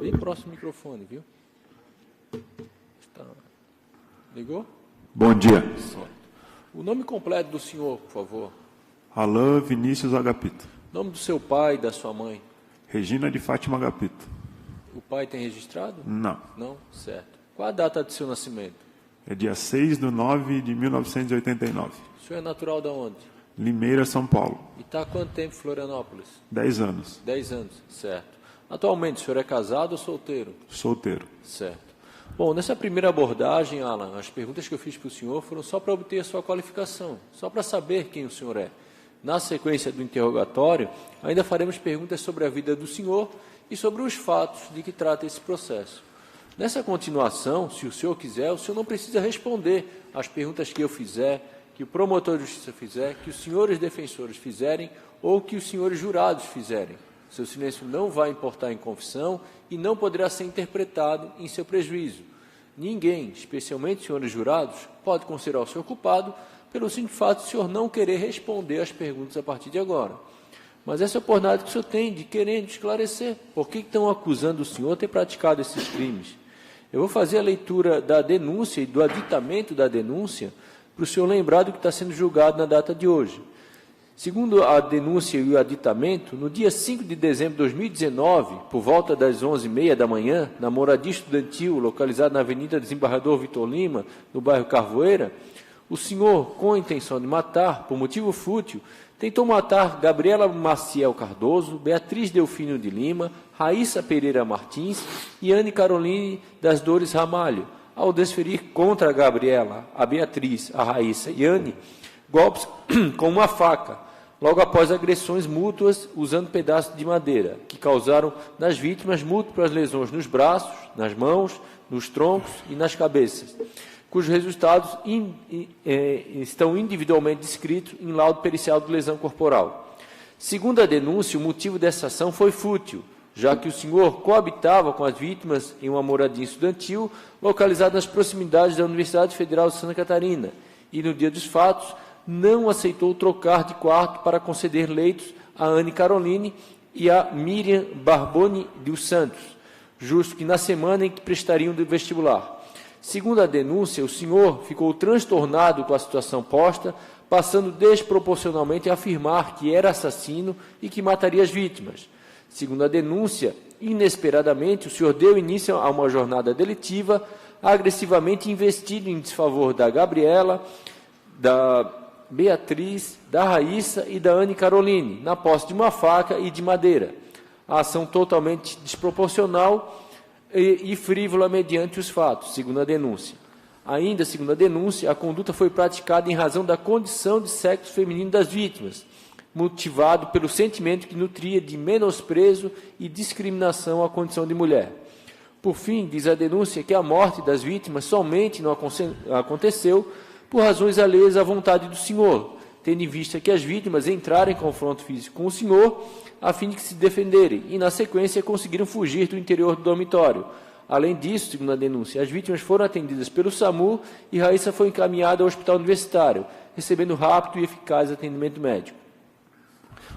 Bem próximo do microfone, viu? Ligou? Bom dia. Certo. O nome completo do senhor, por favor. Alain Vinícius Agapito. Nome do seu pai e da sua mãe. Regina de Fátima Agapito. O pai tem registrado? Não. Não? Certo. Qual a data do seu nascimento? É dia 6/9/1989. O senhor é natural de onde? Limeira, São Paulo. E está há quanto tempo em Florianópolis? 10 anos. 10 anos, certo. Atualmente, o senhor é casado ou solteiro? Solteiro. Certo. Bom, nessa primeira abordagem, Alan, as perguntas que eu fiz para o senhor foram só para obter a sua qualificação, só para saber quem o senhor é. Na sequência do interrogatório, ainda faremos perguntas sobre a vida do senhor e sobre os fatos de que trata esse processo. Nessa continuação, se o senhor quiser, o senhor não precisa responder às perguntas que eu fizer, que o promotor de justiça fizer, que os senhores defensores fizerem ou que os senhores jurados fizerem. Seu silêncio não vai importar em confissão e não poderá ser interpretado em seu prejuízo. Ninguém, especialmente os senhores jurados, pode considerar o senhor culpado pelo simples fato de o senhor não querer responder às perguntas a partir de agora. Mas essa é a oportunidade que o senhor tem de querendo esclarecer por que estão acusando o senhor de ter praticado esses crimes. Eu vou fazer a leitura da denúncia e do aditamento da denúncia para o senhor lembrar do que está sendo julgado na data de hoje. Segundo a denúncia e o aditamento, no dia 5 de dezembro de 2019, por volta das 11h30 da manhã, na moradia estudantil, localizada na Avenida Desembargador Vitor Lima, no bairro Carvoeira, o senhor, com a intenção de matar, por motivo fútil, tentou matar Gabriela Maciel Cardoso, Beatriz Delfino de Lima, Raíssa Pereira Martins e Anne Caroline das Dores Ramalho, ao desferir contra a Gabriela, a Beatriz, a Raíssa e Anne, golpes com uma faca, logo após agressões mútuas usando pedaços de madeira, que causaram nas vítimas múltiplas lesões nos braços, nas mãos, nos troncos e nas cabeças, cujos resultados estão individualmente descritos em laudo pericial de lesão corporal. Segundo a denúncia, o motivo dessa ação foi fútil, já que o senhor coabitava com as vítimas em uma moradia estudantil localizada nas proximidades da Universidade Federal de Santa Catarina e, no dia dos fatos, não aceitou trocar de quarto para conceder leitos a Anne Caroline e a Miriam Barboni dos Santos, justo que na semana em que prestariam do vestibular. Segundo a denúncia, o senhor ficou transtornado com a situação posta, passando desproporcionalmente a afirmar que era assassino e que mataria as vítimas. Segundo a denúncia, inesperadamente, o senhor deu início a uma jornada delitiva, agressivamente investido em desfavor da Gabriela, da Beatriz, da Raíssa e da Anne Caroline, na posse de uma faca e de madeira. A ação totalmente desproporcional e frívola mediante os fatos, segundo a denúncia. Ainda, segundo a denúncia, a conduta foi praticada em razão da condição de sexo feminino das vítimas, motivado pelo sentimento que nutria de menosprezo e discriminação à condição de mulher. Por fim, diz a denúncia que a morte das vítimas somente não aconteceu por razões alheias à vontade do senhor, tendo em vista que as vítimas entraram em confronto físico com o senhor a fim de que se defenderem e, na sequência, conseguiram fugir do interior do dormitório. Além disso, segundo a denúncia, as vítimas foram atendidas pelo SAMU e Raíssa foi encaminhada ao hospital universitário, recebendo rápido e eficaz atendimento médico.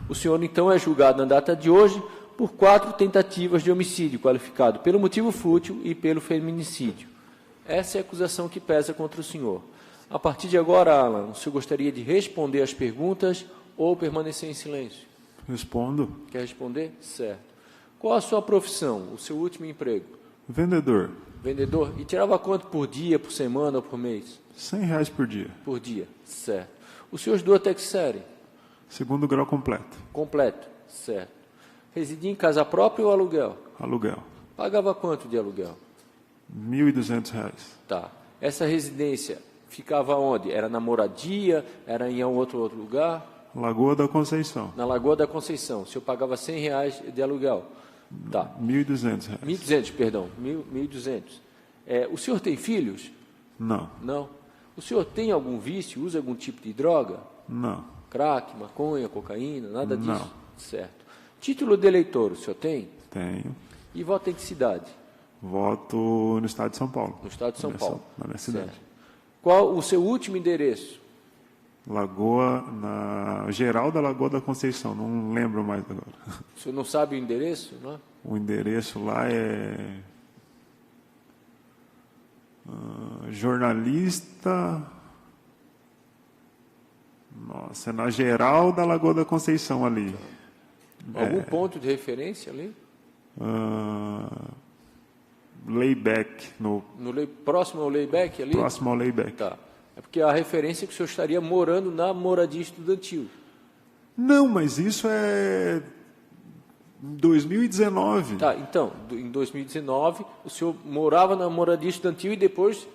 O senhor, então, é julgado na data de hoje por 4 tentativas de homicídio qualificado pelo motivo fútil e pelo feminicídio. Essa é a acusação que pesa contra o senhor. A partir de agora, Alan, o senhor gostaria de responder às perguntas ou permanecer em silêncio? Respondo. Quer responder? Certo. Qual a sua profissão, o seu último emprego? Vendedor. Vendedor. E tirava quanto por dia, por semana ou por mês? R$100 por dia. Por dia. Certo. O senhor estudou até que série? 2º grau completo. Completo. Certo. Residia em casa própria ou aluguel? Aluguel. Pagava quanto de aluguel? R$1.200. Tá. Essa residência ficava onde? Era na moradia? Era em outro lugar? Lagoa da Conceição. Na Lagoa da Conceição. O senhor pagava R$100 de aluguel? Tá. R$1.200. 1.200, perdão. 1.200. O senhor tem filhos? Não. Não. O senhor tem algum vício? Usa algum tipo de droga? Não. Crack, maconha, cocaína, nada disso? Não. Certo. Título de eleitor, o senhor tem? Tenho. E vota em que cidade? Voto no estado de São Paulo. No estado de São Paulo. Na minha cidade. Certo. Qual o seu último endereço? Lagoa, na geral da Lagoa da Conceição, não lembro mais agora. O senhor não sabe o endereço, não é? O endereço lá é jornalista. Nossa, é na geral da Lagoa da Conceição ali. Algum ponto de referência ali? Layback, Próximo ao Layback ali? próximo ao Layback. Tá. É porque a referência é que o senhor estaria morando na moradia estudantil. Não, mas isso é 2019. Tá, então, em 2019, o senhor morava na moradia estudantil e depois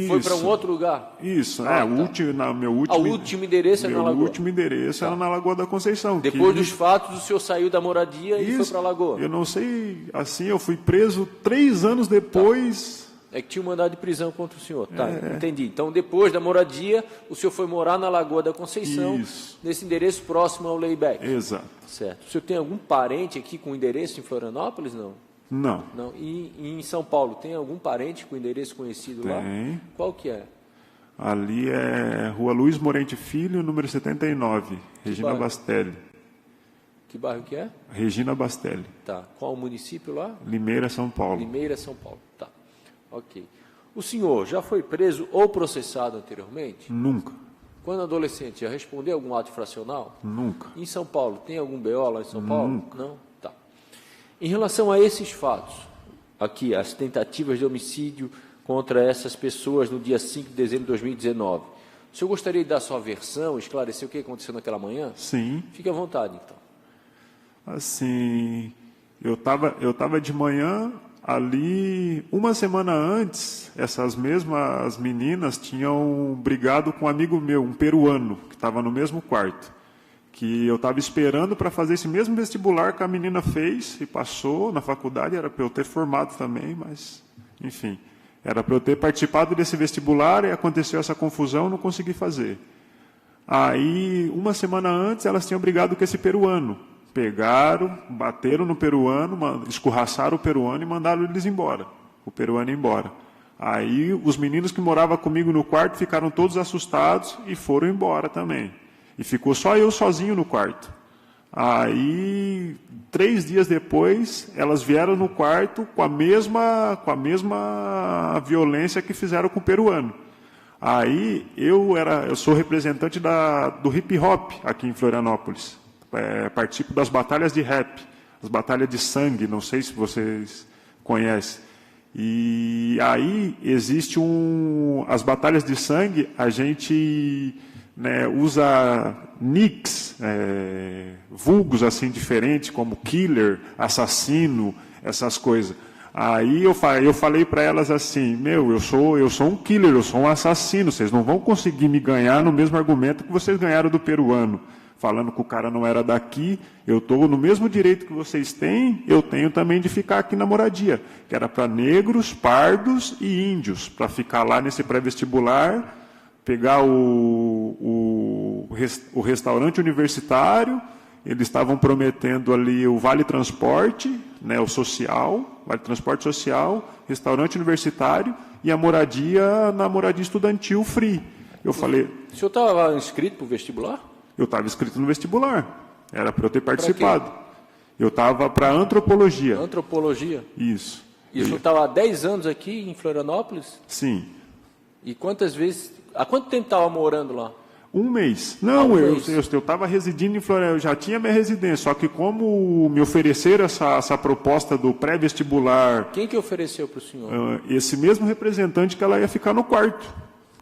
foi para um outro lugar? Isso, tá. meu último endereço era na Lagoa? Meu último endereço era na Lagoa da Conceição. Depois dos fatos, o senhor saiu da moradia e foi para a Lagoa? Eu não sei, assim, eu fui preso 3 anos depois. É que tinha um mandado de prisão contra o senhor. Tá, entendi. Então, depois da moradia, o senhor foi morar na Lagoa da Conceição, nesse endereço próximo ao Layback. Exato. Certo. O senhor tem algum parente aqui com endereço em Florianópolis, não? Não. Não. E em São Paulo, tem algum parente com endereço conhecido lá? Tem. Qual que é? Ali é Rua Luiz Morente Filho, número 79, Regina bairro? Bastelli. Que bairro que é? Regina Bastelli. Tá. Qual o município lá? Limeira, São Paulo. Limeira, São Paulo. Tá. Ok. O senhor já foi preso ou processado anteriormente? Nunca. Quando adolescente, já respondeu algum ato infracional? Nunca. Em São Paulo, tem algum BO lá em São Paulo? Nunca. Não? Tá. Em relação a esses fatos, aqui, as tentativas de homicídio contra essas pessoas no dia 5 de dezembro de 2019, o senhor gostaria de dar sua versão, esclarecer o que aconteceu naquela manhã? Sim. Fique à vontade, então. Assim, eu tava de manhã ali, uma semana antes, essas mesmas meninas tinham brigado com um amigo meu, um peruano, que estava no mesmo quarto, que eu estava esperando para fazer esse mesmo vestibular que a menina fez e passou na faculdade, era para eu ter formado também, mas, enfim, era para eu ter participado desse vestibular e aconteceu essa confusão, não consegui fazer. Aí, uma semana antes, elas tinham brigado com esse peruano. Pegaram, bateram no peruano, escorraçaram o peruano e mandaram eles embora. O peruano embora. Aí os meninos que moravam comigo no quarto ficaram todos assustados e foram embora também. E ficou só eu sozinho no quarto. Aí, 3 dias depois, elas vieram no quarto com a mesma violência que fizeram com o peruano. Aí eu sou representante do hip hop aqui em Florianópolis. Participo das batalhas de rap, as batalhas de sangue, não sei se vocês conhecem. E aí existe as batalhas de sangue, a gente usa nicks, vulgos assim diferentes, como killer, assassino, essas coisas. Aí eu falei para elas assim, eu sou um killer, eu sou um assassino, vocês não vão conseguir me ganhar no mesmo argumento que vocês ganharam do peruano. Falando que o cara não era daqui, eu estou no mesmo direito que vocês têm, eu tenho também de ficar aqui na moradia, que era para negros, pardos e índios, para ficar lá nesse pré-vestibular, pegar o restaurante universitário, eles estavam prometendo ali o Vale Transporte, o social, Vale Transporte Social, restaurante universitário e a moradia na moradia estudantil free. Eu falei... O senhor estava inscrito para o vestibular? Eu estava inscrito no vestibular, era para eu ter participado. Eu estava para antropologia. Antropologia? Isso. E o senhor estava há 10 anos aqui em Florianópolis? Sim. E quantas vezes... Há quanto tempo estava morando lá? 1 mês. Não, eu mês. estava residindo em Florianópolis, eu já tinha minha residência, só que como me ofereceram essa proposta do pré-vestibular... Quem que ofereceu para o senhor? Esse mesmo representante que ela ia ficar no quarto.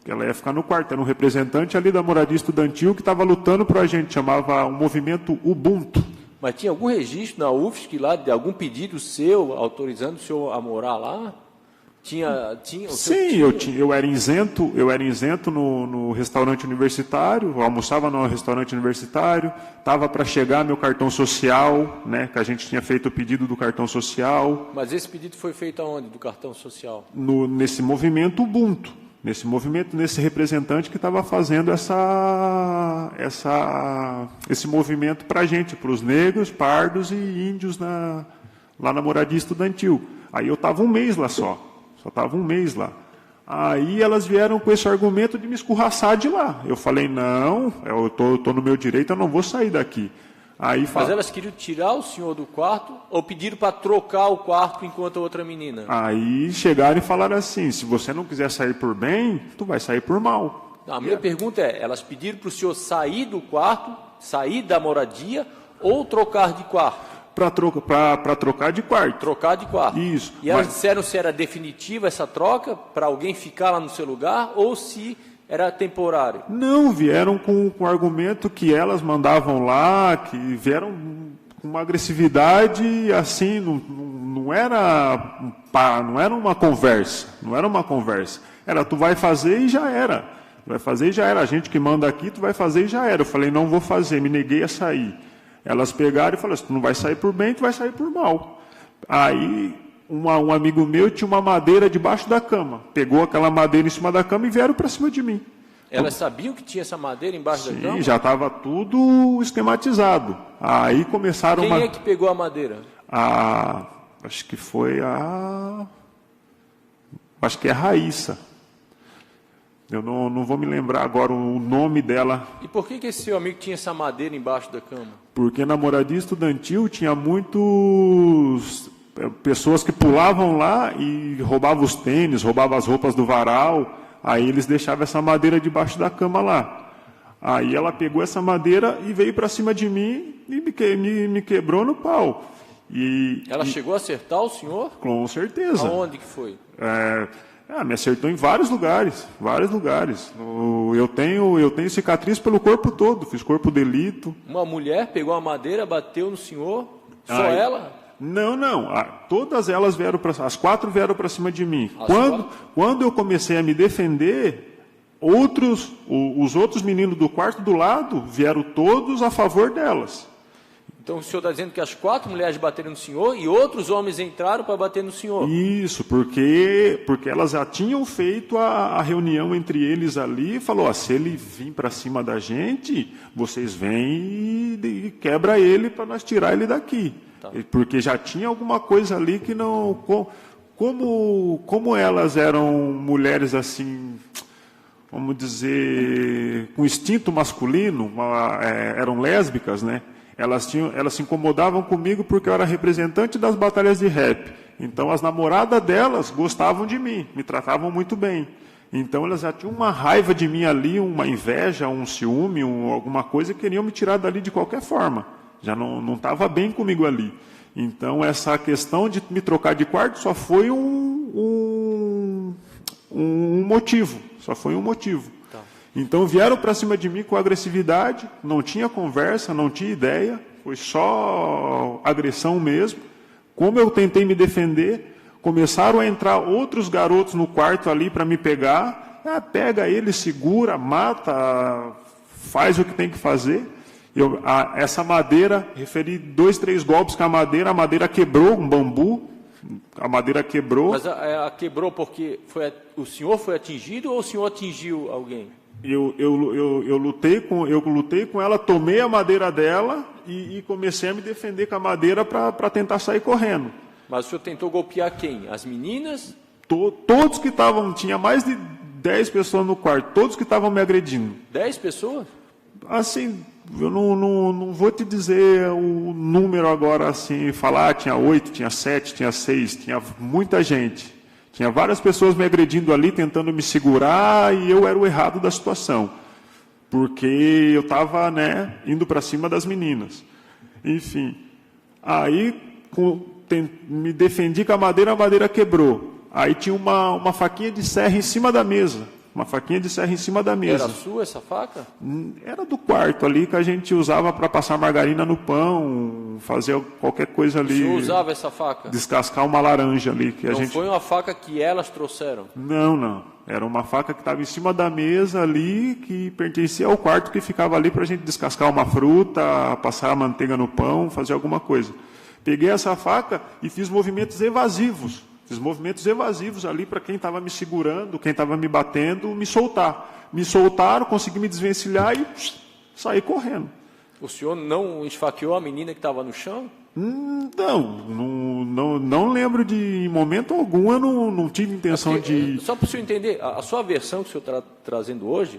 Era um representante ali da moradia estudantil que estava lutando para a gente, chamava o movimento Ubuntu. Mas tinha algum registro na UFSC lá, de algum pedido seu, autorizando o senhor a morar lá? Sim, eu era isento no restaurante universitário, eu almoçava no restaurante universitário, estava para chegar meu cartão social, que a gente tinha feito o pedido do cartão social. Mas esse pedido foi feito aonde, do cartão social? Nesse movimento Ubuntu. Nesse representante que estava fazendo esse movimento para a gente, para os negros, pardos e índios lá na moradia estudantil. Aí eu estava 1 mês lá só estava 1 mês lá. Aí elas vieram com esse argumento de me escorraçar de lá. Eu falei, não, eu tô no meu direito, eu não vou sair daqui. Aí Mas elas queriam tirar o senhor do quarto ou pediram para trocar o quarto enquanto a outra menina? Aí chegaram e falaram assim, se você não quiser sair por bem, tu vai sair por mal. A minha pergunta é, elas pediram para o senhor sair do quarto, sair da moradia ou trocar de quarto? Para trocar de quarto. Trocar de quarto. Isso. E elas disseram se era definitiva essa troca, para alguém ficar lá no seu lugar, ou se era temporário? Não, vieram com o argumento que elas mandavam lá, que vieram com uma agressividade assim, não era uma conversa, não era uma conversa. Era, tu vai fazer e já era. Tu vai fazer e já era. A gente que manda aqui, tu vai fazer e já era. Eu falei, não vou fazer, me neguei a sair. Elas pegaram e falaram, se tu não vai sair por bem, tu vai sair por mal. Aí um amigo meu tinha uma madeira debaixo da cama. Pegou aquela madeira em cima da cama e vieram para cima de mim. Elas sabiam que tinha essa madeira embaixo da cama? Sim, já estava tudo esquematizado. Aí começaram... Quem é que pegou a madeira? Acho que foi a... Acho que é a Raíssa. Eu não vou me lembrar agora o nome dela. E por que esse seu amigo tinha essa madeira embaixo da cama? Porque na moradia estudantil tinha muitos pessoas que pulavam lá e roubavam os tênis, roubavam as roupas do varal. Aí eles deixavam essa madeira debaixo da cama lá. Aí ela pegou essa madeira e veio para cima de mim e me quebrou no pau. Ela chegou a acertar o senhor? Com certeza. Aonde que foi? Me acertou em vários lugares, eu tenho cicatriz pelo corpo todo, fiz corpo de delito. Uma mulher pegou a madeira, bateu no senhor? Só ela? Não. Todas elas vieram as 4 vieram para cima de mim. Quando eu comecei a me defender, os outros meninos do quarto do lado vieram todos a favor delas. Então o senhor está dizendo que as 4 mulheres bateram no senhor e outros homens entraram para bater no senhor? Isso, porque elas já tinham feito a reunião entre eles ali e falou, se ele vir para cima da gente, vocês vêm e quebra ele para nós tirar ele daqui. Tá. Porque já tinha alguma coisa ali que não... Como elas eram mulheres assim, vamos dizer, com instinto masculino, eram lésbicas, né? Elas se incomodavam comigo porque eu era representante das batalhas de rap. Então, as namoradas delas gostavam de mim, me tratavam muito bem. Então, elas já tinham uma raiva de mim ali, uma inveja, um ciúme, alguma coisa, e queriam me tirar dali de qualquer forma. Já não estava bem comigo ali. Então, essa questão de me trocar de quarto só foi um motivo. Só foi um motivo. Então vieram para cima de mim com agressividade, não tinha conversa, não tinha ideia, foi só agressão mesmo. Como eu tentei me defender, começaram a entrar outros garotos no quarto ali para me pegar. Pega ele, segura, mata, faz o que tem que fazer. Essa madeira, referi 2, 3 golpes com a madeira quebrou, um bambu. A madeira quebrou. Mas ela quebrou porque o senhor foi atingido ou o senhor atingiu alguém? Eu lutei com ela, tomei a madeira dela e comecei a me defender com a madeira para tentar sair correndo. Mas o senhor tentou golpear quem? As meninas? Todos que estavam, tinha mais de 10 pessoas no quarto, todos que estavam me agredindo. 10 pessoas? Assim, eu não vou te dizer o número agora, assim, falar, tinha 8, tinha 7, tinha 6, tinha muita gente. Tinha várias pessoas me agredindo ali, tentando me segurar, e eu era o errado da situação. Porque eu estava, indo para cima das meninas. Enfim, aí me defendi com a madeira quebrou. Aí tinha uma faquinha de serra em cima da mesa. Uma faquinha de serra em cima da mesa. Era sua essa faca? Era do quarto ali, que a gente usava para passar margarina no pão, fazer qualquer coisa ali. O senhor usava essa faca? Descascar uma laranja ali. Não foi uma faca que elas trouxeram? Não. Era uma faca que estava em cima da mesa ali, que pertencia ao quarto que ficava ali para a gente descascar uma fruta, passar a manteiga no pão, fazer alguma coisa. Peguei essa faca e fiz movimentos evasivos. Fiz movimentos evasivos ali para quem estava me segurando, quem estava me batendo, me soltar. Me soltaram, consegui me desvencilhar e saí correndo. O senhor não esfaqueou a menina que estava no chão? Não lembro de, em momento algum, eu não tive intenção de... Só para o senhor entender, a sua versão que o senhor está trazendo hoje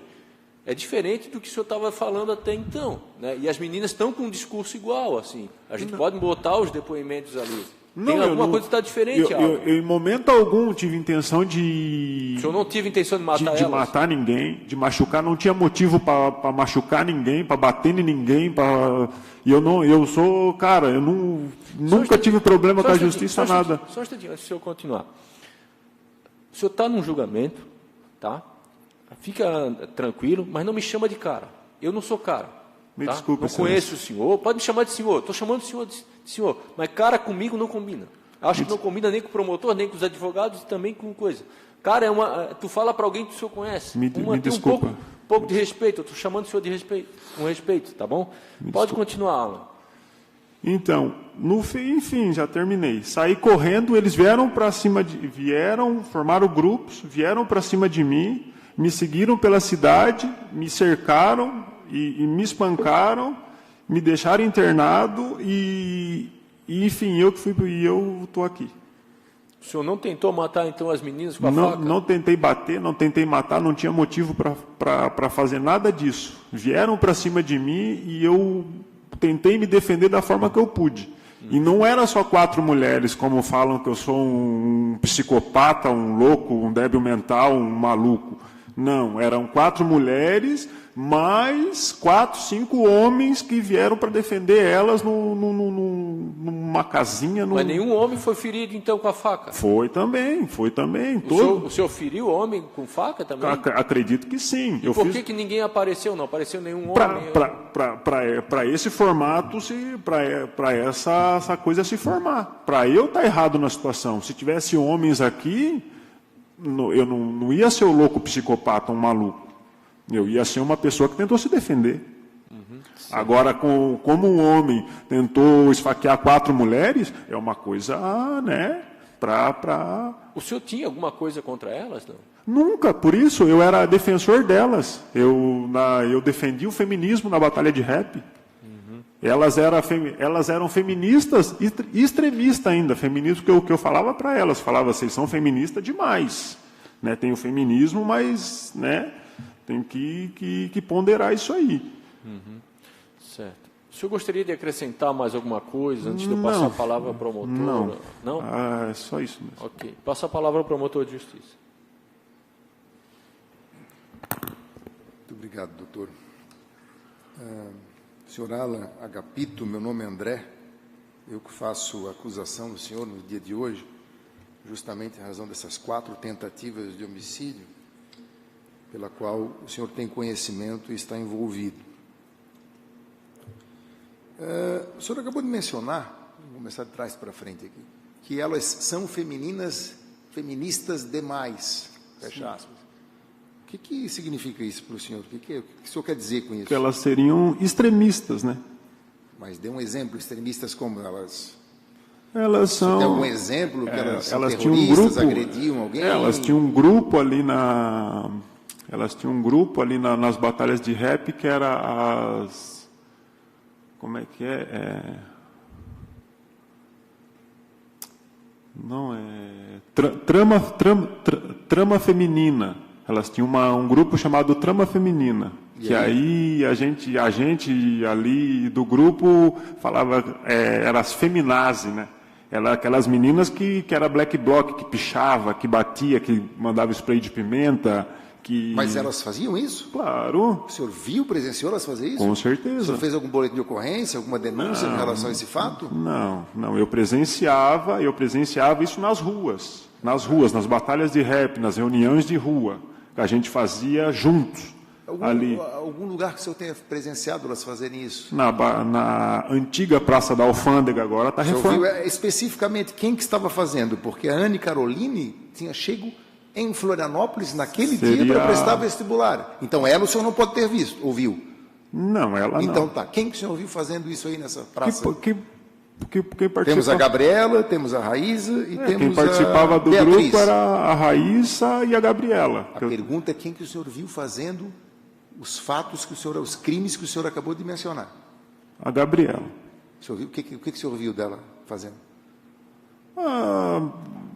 é diferente do que o senhor estava falando até então, né? E as meninas estão com um discurso igual, assim. A gente pode botar os depoimentos ali. Tem alguma coisa que está diferente, eu, em momento algum, tive intenção de... O senhor não teve intenção de matar de matar ninguém, de machucar, não tinha motivo para machucar ninguém, para bater em ninguém, e eu sou, cara, eu nunca tive problema com a justiça, nada. Só um instantinho, antes do senhor continuar. O senhor está num julgamento, tá? Fica tranquilo, mas não me chama de cara. Eu não sou cara. Me tá? desculpe, não conheço o senhor, pode me chamar de senhor. Estou chamando o senhor de senhor, mas cara comigo não combina. Acho que não combina nem com o promotor, nem com os advogados e também com coisa. Cara, tu fala para alguém que o senhor conhece. Me desculpa. Um pouco de respeito. Eu estou chamando o senhor de respeito, com respeito, tá bom? Pode continuar, Alan. Então, enfim, já terminei. Saí correndo, eles vieram para cima formaram grupos, vieram para cima de mim, me seguiram pela cidade, me cercaram e me espancaram, me deixaram internado enfim, eu estou aqui. O senhor não tentou matar, então, as meninas com a faca? Não tentei bater, não tentei matar, não tinha motivo para fazer nada disso. Vieram para cima de mim e eu tentei me defender da forma que eu pude. E não era só 4 mulheres, como falam que eu sou um psicopata, um louco, um débil mental, um maluco. Não, eram 4 mulheres, mais 4, 5 homens que vieram para defender elas numa casinha. Mas nenhum homem foi ferido, então, com a faca? Foi também. O senhor feriu homem com faca também? Acredito que sim. E por que ninguém apareceu? Não apareceu nenhum homem? Para esse formato, para essa coisa se formar. Para eu estar errado na situação. Se tivesse homens aqui, eu não ia ser o louco psicopata, um maluco. Eu ia ser uma pessoa que tentou se defender. Agora, como um homem tentou esfaquear 4 mulheres, é uma coisa, né? O senhor tinha alguma coisa contra elas, não? Nunca, por isso eu era defensor delas. Eu defendi o feminismo na batalha de rap. Elas eram feministas e extremistas ainda. Feminismo que eu falava para elas. Falava, vocês são feministas demais. Né? Tem o feminismo, mas... né? Tem que ponderar isso aí. Certo. O senhor gostaria de acrescentar mais alguma coisa antes de eu passar a palavra ao promotor? Não? É só isso mesmo. Ok. Passa a palavra ao promotor de justiça. Muito obrigado, doutor. Senhor Alan Agapito, meu nome é André. Eu que faço a acusação do senhor no dia de hoje, justamente em razão dessas 4 tentativas de homicídio, pela qual o senhor tem conhecimento e está envolvido. O senhor acabou de mencionar, vou começar de trás para frente aqui, que elas são feministas demais, fecha aspas. O que significa isso para o senhor? O que o senhor quer dizer com isso? Que elas seriam extremistas, né? Mas dê um exemplo, extremistas como elas... Elas são... Tem algum exemplo que elas são terroristas, tinham um grupo, agrediam alguém? Elas tinham um grupo ali nas batalhas de rap que era as... Como é que é? Não, Trama Feminina. Elas tinham um grupo chamado Trama Feminina. Que aí a gente ali do grupo falava, era as feminazi, né? Aquelas meninas que era black bloc, que pichava, que batia, que mandava spray de pimenta. Mas elas faziam isso? Claro. O senhor presenciou elas fazer isso? Com certeza. O senhor fez algum boletim de ocorrência, alguma denúncia em relação a esse fato? Não. Eu presenciava isso nas ruas, nas batalhas de rap, nas reuniões de rua, que a gente fazia juntos. Algum lugar que o senhor tenha presenciado elas fazerem isso? Na antiga Praça da Alfândega, agora está reformada. O senhor viu especificamente quem que estava fazendo? Porque a Anne Caroline tinha chego em Florianópolis naquele dia para prestar vestibular. Então ela o senhor não pode ter visto, ouviu? Não, ela não. Então tá, quem que o senhor viu fazendo isso aí nessa praça? Temos a Gabriela, temos a Raíza e temos quem participava do Beatriz. Grupo era a Raíssa e a Gabriela. A pergunta é quem que o senhor viu fazendo os fatos os crimes que o senhor acabou de mencionar. A Gabriela. O senhor viu? O que o senhor viu dela fazendo?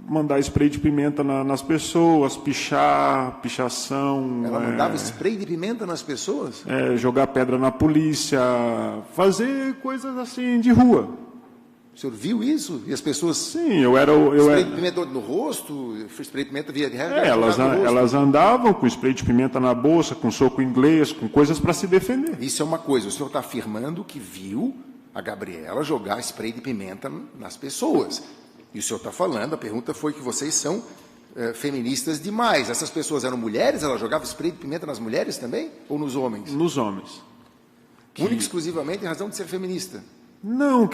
Mandar spray de pimenta nas pessoas, pichação. Ela mandava spray de pimenta nas pessoas? Jogar pedra na polícia, fazer coisas assim de rua. O senhor viu isso? E as pessoas... Sim, spray de pimenta no rosto? Spray de pimenta via de regra? Elas andavam com spray de pimenta na bolsa, com soco inglês, com coisas para se defender. Isso é uma coisa. O senhor está afirmando que viu a Gabriela jogar spray de pimenta nas pessoas. E o senhor está falando, a pergunta foi que vocês são feministas demais. Essas pessoas eram mulheres? Ela jogava spray de pimenta nas mulheres também? Ou nos homens? Nos homens. Única e exclusivamente em razão de ser feminista? Não,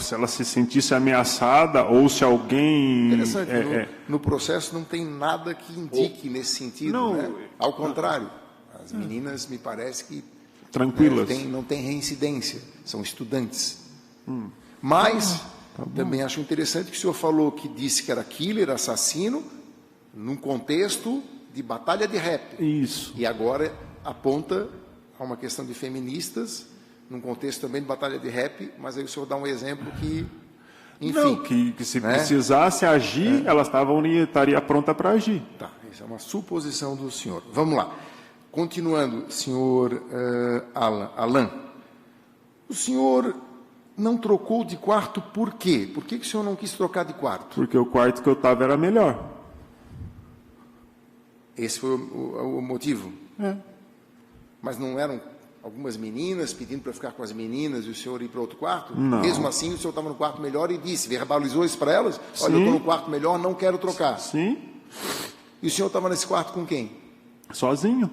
se ela se sentisse ameaçada ou se alguém... Interessante, no processo não tem nada que indique nesse sentido, não, né? Ao contrário, as meninas me parece que... Tranquilas. Não tem reincidência, são estudantes. Mas... Também acho interessante que o senhor falou que disse que era killer, assassino, num contexto de batalha de rap. Isso. E agora aponta a uma questão de feministas, num contexto também de batalha de rap, mas aí o senhor dá um exemplo que, enfim... Não, que se precisasse agir, ela estaria pronta para agir. Tá, isso é uma suposição do senhor. Vamos lá. Continuando, senhor Alain. O senhor... não trocou de quarto por quê? Por que o senhor não quis trocar de quarto? Porque o quarto que eu estava era melhor. Esse foi o motivo? Mas não eram algumas meninas pedindo para ficar com as meninas e o senhor ir para outro quarto? Não. Mesmo assim, o senhor estava no quarto melhor e disse, verbalizou isso para elas? Sim. Olha, eu estou no quarto melhor, não quero trocar. Sim. E o senhor estava nesse quarto com quem? Sozinho.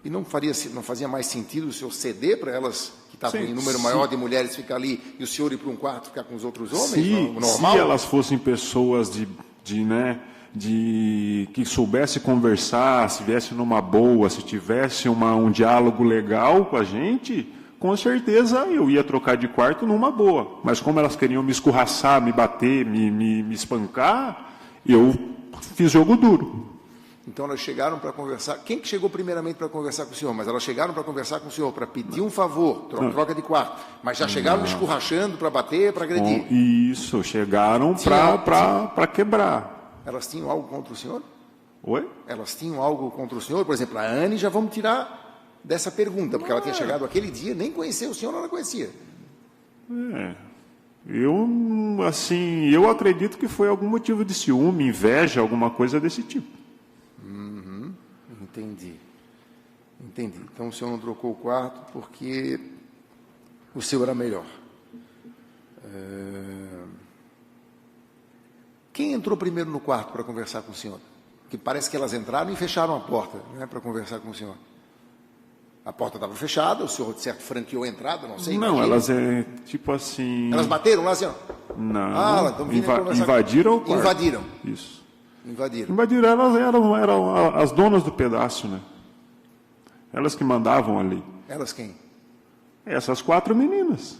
E não fazia mais sentido o senhor ceder para elas, que estavam em número maior de mulheres, ficar ali, e o senhor ir para um quarto ficar com os outros homens? Normal? Se elas fossem pessoas que soubesse conversar, se viesse numa boa, se tivesse um diálogo legal com a gente, com certeza eu ia trocar de quarto numa boa. Mas como elas queriam me escorraçar, me bater, me espancar, eu fiz jogo duro. Então elas chegaram para conversar. Quem que chegou primeiramente para conversar com o senhor? Mas elas chegaram para conversar com o senhor, para pedir um favor, troca de quarto. Mas já chegaram escorrachando para bater, para agredir. Isso, chegaram para quebrar. Elas tinham algo contra o senhor? Oi? Elas tinham algo contra o senhor? Por exemplo, a Anne, já vamos tirar dessa pergunta, porque ela tinha chegado aquele dia, nem conhecia o senhor, não a conhecia. Eu acredito que foi algum motivo de ciúme, inveja, alguma coisa desse tipo. Entendi. Então o senhor não trocou o quarto porque o seu era melhor. Quem entrou primeiro no quarto para conversar com o senhor? Que parece que elas entraram e fecharam a porta, né, para conversar com o senhor. A porta estava fechada, o senhor, de certo, franqueou a entrada, não sei. Não, elas tipo assim... Elas bateram lá assim, ó? Não, invadiram o quarto. Invadiram. Isso. Invadiram, elas eram as donas do pedaço, né? Elas que mandavam ali. Elas quem? Essas 4 meninas.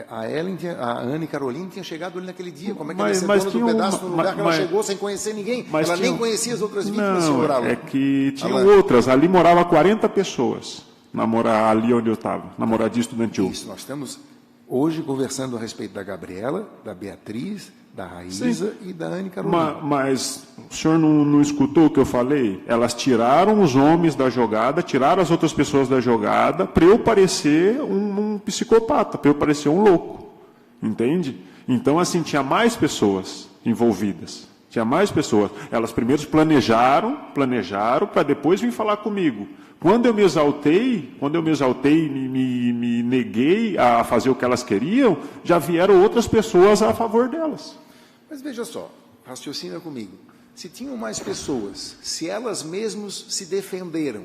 A Anne Caroline tinha chegado ali naquele dia. Como é que ela ia ser dona do pedaço no lugar que ela chegou sem conhecer ninguém? Ela nem conhecia as outras vítimas, senhor Alan. É que tinham outras. Ali moravam 40 pessoas. Ali onde eu estava, na moradia estudantil. Isso, nós estamos hoje conversando a respeito da Gabriela, da Beatriz, da Raíza e da Anne Carolina. Mas o senhor não escutou o que eu falei? Elas tiraram os homens da jogada, tiraram as outras pessoas da jogada, para eu parecer um psicopata, para eu parecer um louco. Entende? Então, assim, tinha mais pessoas envolvidas. Tinha mais pessoas. Elas primeiro planejaram para depois vir falar comigo. Quando eu me exaltei, me neguei a fazer o que elas queriam, já vieram outras pessoas a favor delas. Mas veja só, raciocina comigo. Se tinham mais pessoas, se elas mesmas se defenderam,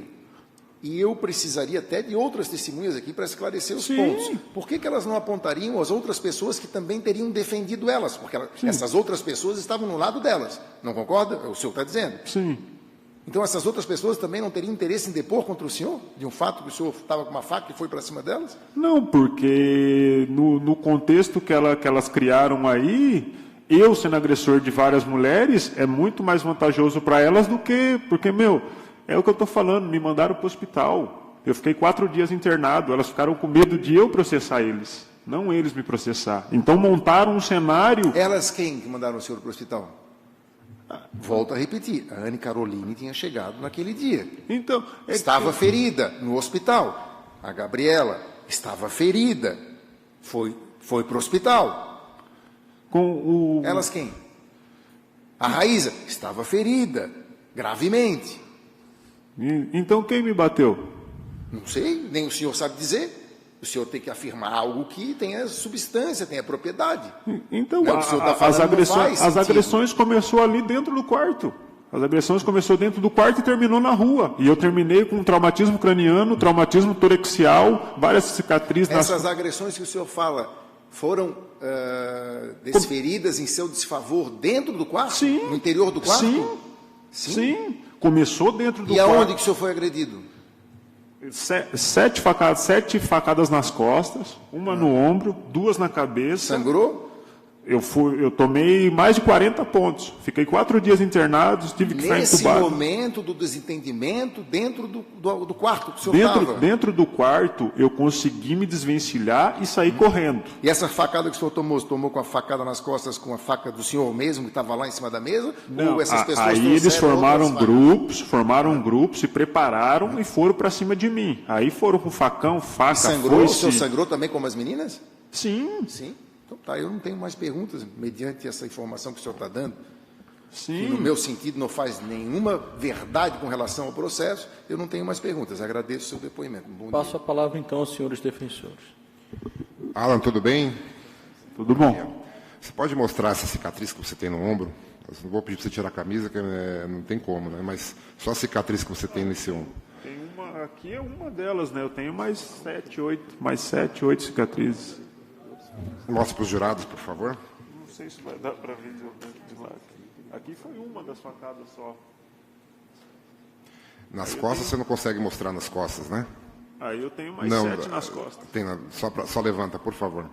e eu precisaria até de outras testemunhas aqui para esclarecer os pontos. Por que elas não apontariam as outras pessoas que também teriam defendido elas? Porque essas outras pessoas estavam no lado delas. Não concorda? O senhor está dizendo. Sim. Então essas outras pessoas também não teriam interesse em depor contra o senhor? De um fato que o senhor estava com uma faca e foi para cima delas? Não, porque no contexto que elas criaram aí, eu sendo agressor de várias mulheres, é muito mais vantajoso para elas do que... Porque, é o que eu estou falando, me mandaram para o hospital. Eu fiquei 4 dias internado, elas ficaram com medo de eu processar eles. não eles me processar. Então montaram um cenário... Elas quem que mandaram o senhor para o hospital? Volto a repetir, a Anne Caroline tinha chegado naquele dia. Então, Estava ferida no hospital. A Gabriela estava ferida. Foi para o hospital. com o... Elas quem? A Raíza estava ferida, gravemente. Então quem me bateu? Não sei, nem o senhor sabe dizer. O senhor tem que afirmar algo que tenha substância, tenha propriedade. Então, Não, o senhor tá falando, não faz as sentido. agressões começou ali dentro do quarto. As agressões começou dentro do quarto e terminou na rua. E eu terminei com traumatismo craniano, traumatismo toracial, várias cicatrizes. Essas agressões que o senhor fala foram desferidas em seu desfavor dentro do quarto? Sim. No interior do quarto? Sim. Começou dentro do E quarto. aonde que o senhor foi agredido? Sete facadas nas costas, uma no ombro, 2 na cabeça. Sangrou? Eu tomei mais de 40 pontos. Fiquei 4 dias internado, tive que ficar Nesse entubado. momento do desentendimento, dentro do quarto que o senhor estava? Dentro do quarto, eu consegui me desvencilhar e sair correndo. E essa facada que o senhor tomou com a facada nas costas, com a faca do senhor mesmo, que estava lá em cima da mesa? Não, ou essas pessoas aí eles trouxeram formaram grupos, se prepararam e foram para cima de mim. Aí foram com facão, faca, sangrou? O senhor foice. sangrou também como as meninas? Sim, Sim. Então tá, eu não tenho mais perguntas, mediante essa informação que o senhor está dando. sim. Que no meu sentido não faz nenhuma verdade com relação ao processo, eu não tenho mais perguntas. Agradeço o seu depoimento. Bom Passo dia. a palavra então aos senhores defensores. Alan, tudo bem? Tudo bom. Você pode mostrar essa cicatriz que você tem no ombro? Eu não vou pedir para você tirar a camisa, que não tem como, né? Mas só a cicatriz que você tem nesse ombro. Tem uma, aqui é uma delas, né? Eu tenho mais 7, 8 cicatrizes. Mostre para os jurados, por favor. Não sei se vai dar para ver de lá. Aqui foi uma das facadas só. Nas costas você não consegue mostrar nas costas, né? Aí eu tenho mais Não, 7 nas costas. Tem só levanta, por favor.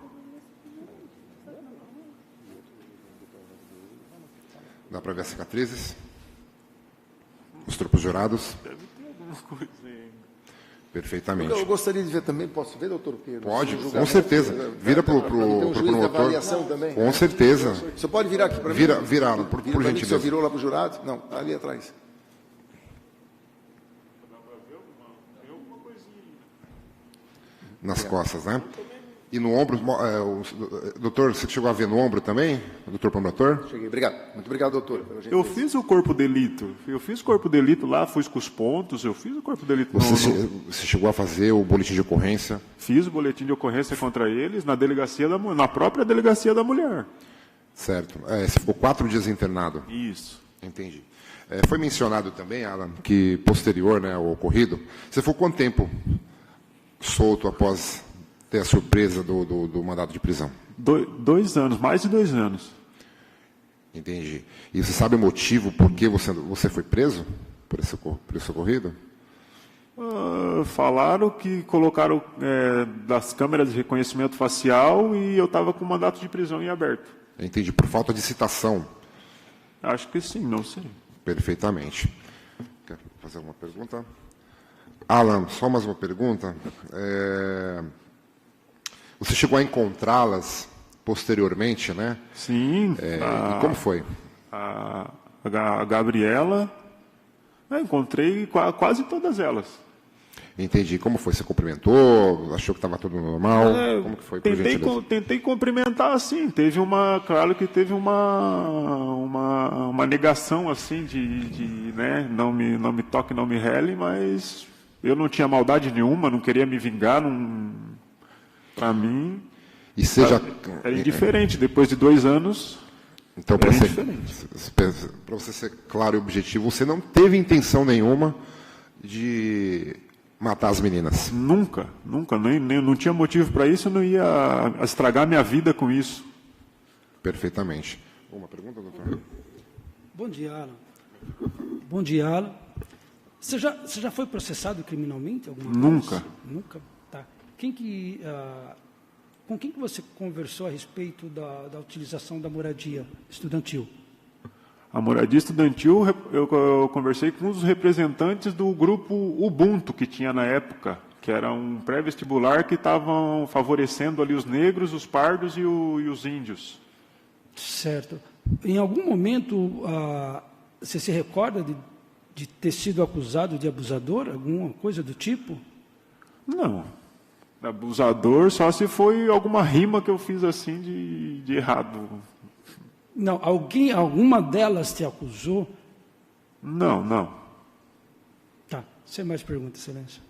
Dá para ver as cicatrizes? Mostrou para os jurados? Deve ter alguma coisa aí. Perfeitamente. Eu gostaria de ver também, posso ver, doutor? Porque Pode, no com julgamento, certeza. Vira para ter um o juiz de promotor. avaliação também. Com certeza. O senhor pode virar aqui para mim? Vira, Alan, por Vira pra mim, que o senhor gentileza. virou lá para o jurado? Não, tá ali atrás. Nas costas, né? E no ombro, doutor, você chegou a ver no ombro também, doutor promotor? Cheguei, obrigado. Muito obrigado, doutor. pela Eu gentileza. fiz o corpo de delito. Eu fiz o corpo de delito lá, fui com os pontos, eu fiz o corpo de delito. Você chegou a fazer o boletim de ocorrência? Fiz o boletim de ocorrência contra eles na delegacia na própria delegacia da mulher. Certo. Você ficou 4 dias internado? Isso. Entendi. Foi mencionado também, Alan, que posterior, né, ao ocorrido, você ficou quanto tempo solto após ter a surpresa do mandado de prisão? 2 anos, mais de 2 anos. Entendi. E você sabe o motivo por que você foi preso por esse ocorrido? Falaram que colocaram das câmeras de reconhecimento facial e eu estava com mandato de prisão em aberto. Entendi. Por falta de citação. Acho que sim, não sei. Perfeitamente. Quer fazer alguma pergunta? Alan, só mais uma pergunta. Você chegou a encontrá-las posteriormente, né? Sim. E como foi? A Gabriela, eu encontrei quase todas elas. Entendi. Como foi? Você cumprimentou? Achou que estava tudo normal? Como que foi? Por gentileza? Tentei cumprimentar assim. Claro que teve uma negação assim né? Não me toque, não me rele, mas eu não tinha maldade nenhuma, não queria me vingar, para mim. E seja. Era indiferente. Depois de 2 anos. Então, para você ser claro e objetivo, você não teve intenção nenhuma de matar as meninas? Nunca. Nem não tinha motivo para isso, eu não ia estragar minha vida com isso. Perfeitamente. Uma pergunta, doutor? Bom dia, Alan. Bom dia, Alan. Você já foi processado criminalmente alguma vez? Nunca. Nunca? Tá. Com quem que você conversou a respeito da utilização da moradia estudantil? A moradia estudantil, eu conversei com os representantes do grupo Ubuntu que tinha na época, que era um pré-vestibular que estavam favorecendo ali os negros, os pardos e os índios. Certo. Em algum momento, você se recorda de ter sido acusado de abusador, alguma coisa do tipo? Não. Abusador só se foi alguma rima que eu fiz assim de errado. Não, alguma delas te acusou? Não. Tá, sem mais perguntas, Excelência.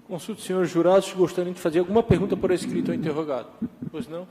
Consulto os senhores jurados que gostariam de fazer alguma pergunta por escrito ao interrogado. Pois não?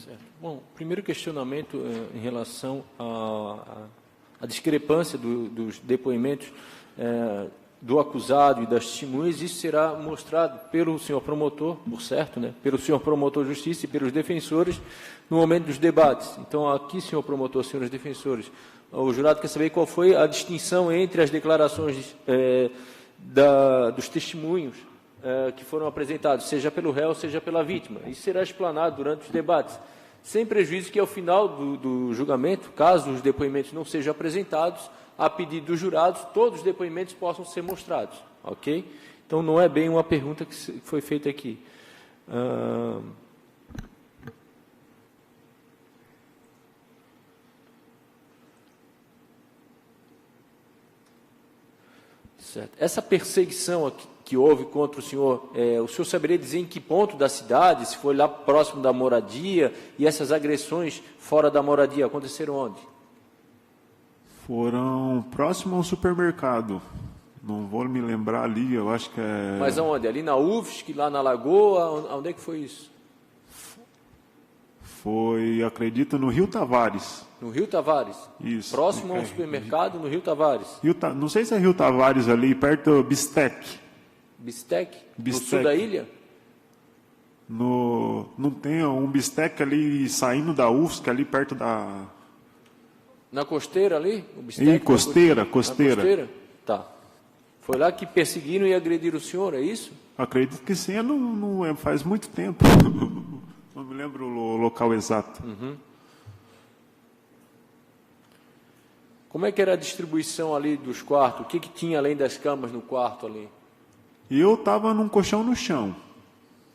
Certo. Bom, primeiro questionamento em relação à discrepância dos depoimentos do acusado e das testemunhas, isso será mostrado pelo senhor promotor, por certo, né, pelo senhor promotor de justiça e pelos defensores no momento dos debates. Então, aqui, senhor promotor, senhores defensores, o jurado quer saber qual foi a distinção entre as declarações dos testemunhos que foram apresentados, seja pelo réu, seja pela vítima. Isso será explanado durante os debates, sem prejuízo que, ao final do julgamento, caso os depoimentos não sejam apresentados, a pedido dos jurados, todos os depoimentos possam ser mostrados, ok? Então, não é bem uma pergunta que foi feita aqui. Certo. Essa perseguição aqui, que houve contra o senhor saberia dizer em que ponto da cidade, se foi lá próximo da moradia, e essas agressões fora da moradia aconteceram onde? Foram próximo ao supermercado. Não vou me lembrar ali, eu acho que é... Mas aonde? Ali na UFSC, lá na Lagoa? Onde é que foi isso? Foi, acredito, no Rio Tavares. No Rio Tavares? Isso. Próximo ao supermercado, no Rio Tavares? Não sei se é Rio Tavares ali, perto do Bistec. Bistec? No sul da ilha? Não tem um Bistec ali saindo da UFSC, ali perto da... Na costeira ali? O Bistec, costeira. Na costeira? Tá. Foi lá que perseguiram e agrediram o senhor, é isso? Acredito que sim, faz muito tempo. Não me lembro o local exato. Uhum. Como é que era a distribuição ali dos quartos? O que tinha além das camas no quarto ali? E eu estava num colchão no chão.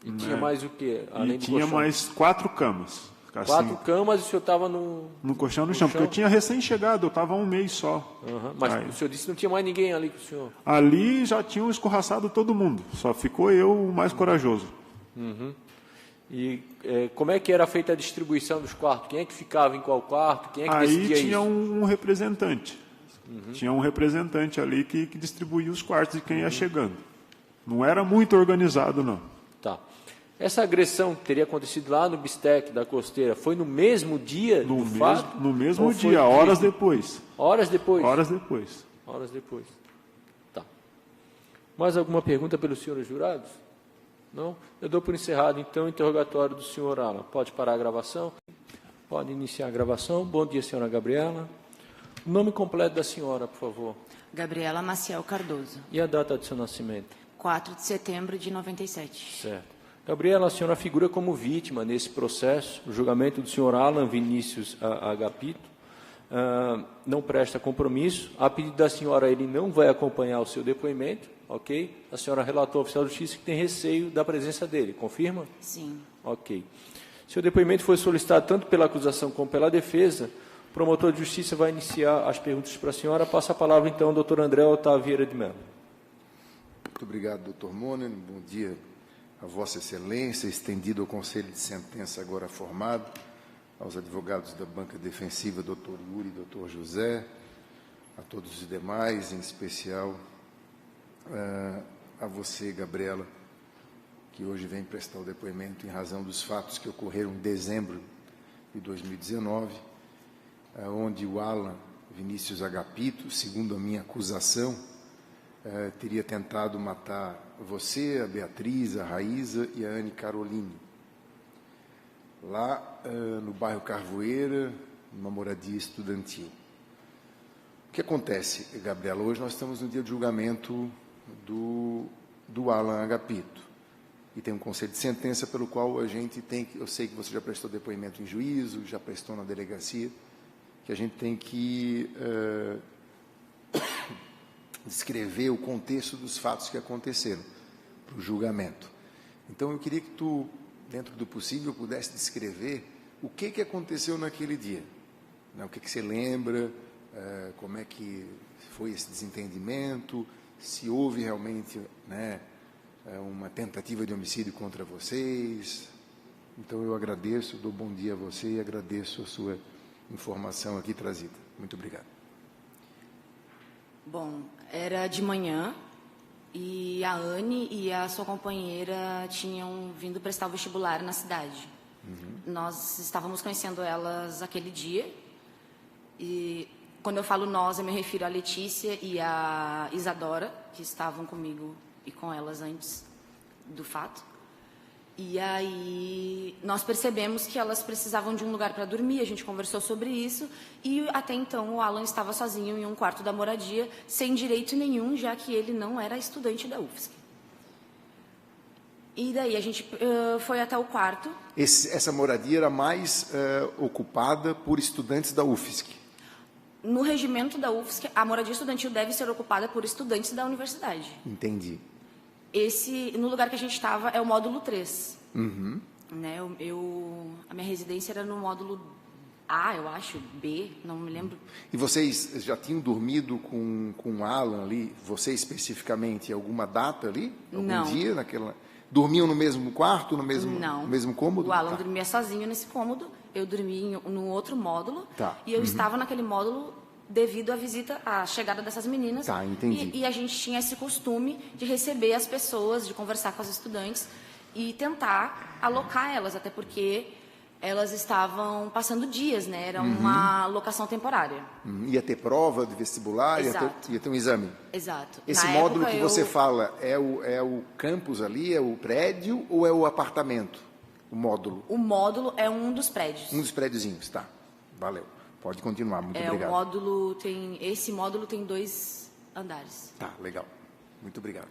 E tinha mais o quê? Além do tinha colchão? Mais 4 camas. Assim, 4 camas e o senhor estava no colchão no chão, porque eu tinha recém-chegado, eu estava há um mês só. Mas Aí, o senhor disse que não tinha mais ninguém ali com o senhor. ali já tinham escorraçado todo mundo, só ficou eu o mais corajoso. E como é que era feita a distribuição dos quartos? Quem é que ficava em qual quarto? Quem é que Aí decidia tinha isso? um representante. Tinha um representante ali que distribuía os quartos de quem ia chegando. Não era muito organizado, não. Tá. Essa agressão que teria acontecido lá no Bistec da Costeira foi no mesmo dia do fato? No mesmo Ou foi dia, horas depois. Horas depois? Horas depois. Horas depois. Tá. Mais alguma pergunta pelos senhores jurados? Não? Eu dou por encerrado, então, o interrogatório do senhor Alan. Pode parar a gravação? Pode iniciar a gravação. Bom dia, senhora Gabriela. O nome completo da senhora, por favor. Gabriela Maciel Cardoso. E a data de seu nascimento? 4 de setembro de 97. Certo. Gabriela, a senhora figura como vítima nesse processo. O julgamento do senhor Alan Vinícius Agapito não presta compromisso. A pedido da senhora, ele não vai acompanhar o seu depoimento, ok? A senhora relatou ao oficial de justiça que tem receio da presença dele, confirma? Sim. Ok. Seu depoimento foi solicitado tanto pela acusação como pela defesa. O promotor de justiça vai iniciar as perguntas para a senhora. Passa a palavra, então, ao doutor André Otávio Vieira de Mello. Muito obrigado, doutor Monen. Bom dia a Vossa Excelência, estendido ao Conselho de Sentença agora formado, aos advogados da banca defensiva, doutor Yuri e doutor José, a todos os demais, em especial a você, Gabriela, que hoje vem prestar o depoimento em razão dos fatos que ocorreram em dezembro de 2019, onde o Alan Vinícius Agapito, segundo a minha acusação, teria tentado matar você, a Beatriz, a Raíza e a Anne Caroline, lá no bairro Carvoeira, numa moradia estudantil. O que acontece, Gabriela? Hoje nós estamos no dia de julgamento do Alan Agapito, e tem um conselho de sentença pelo qual a gente tem que, eu sei que você já prestou depoimento em juízo, já prestou na delegacia, que a gente tem que descrever o contexto dos fatos que aconteceram para o julgamento. Então, eu queria que tu, dentro do possível, pudesse descrever o que aconteceu naquele dia. Né? O que você lembra, como é que foi esse desentendimento, se houve realmente, né, uma tentativa de homicídio contra vocês. Então, eu agradeço, dou bom dia a você e agradeço a sua informação aqui trazida. Muito obrigado. Bom, era de manhã e a Anne e a sua companheira tinham vindo prestar o vestibular na cidade. Nós estávamos conhecendo elas aquele dia e, quando eu falo nós, eu me refiro a Letícia e a Isadora, que estavam comigo e com elas antes do fato. E aí nós percebemos que elas precisavam de um lugar para dormir, a gente conversou sobre isso, e até então o Alan estava sozinho em um quarto da moradia, sem direito nenhum, já que ele não era estudante da UFSC. E daí a gente foi até o quarto. Essa moradia era mais ocupada por estudantes da UFSC? No regimento da UFSC, a moradia estudantil deve ser ocupada por estudantes da universidade. Entendi. No lugar que a gente estava, é o módulo 3. Uhum. Né, a minha residência era no módulo A, eu acho, B, não me lembro. E vocês já tinham dormido com o Alan ali, você especificamente, alguma data ali? Algum Não. dia naquela... Dormiam no mesmo quarto, no mesmo cômodo? O Alan Tá. dormia sozinho nesse cômodo, eu dormia no outro módulo, Tá. e eu estava naquele módulo devido à chegada dessas meninas. Tá, entendi. E a gente tinha esse costume de receber as pessoas, de conversar com as estudantes e tentar alocar elas, até porque elas estavam passando dias, né? Era uma locação temporária. Ia ter prova de vestibular, Exato. ia ter um exame. Exato. Esse Na módulo época, que você fala é o campus ali, é o prédio ou é o apartamento? O módulo? O módulo é um dos prédios. Um dos prédiozinhos, tá. Valeu. Pode continuar, muito obrigado. Esse módulo tem 2 andares. Tá, legal. Muito obrigado.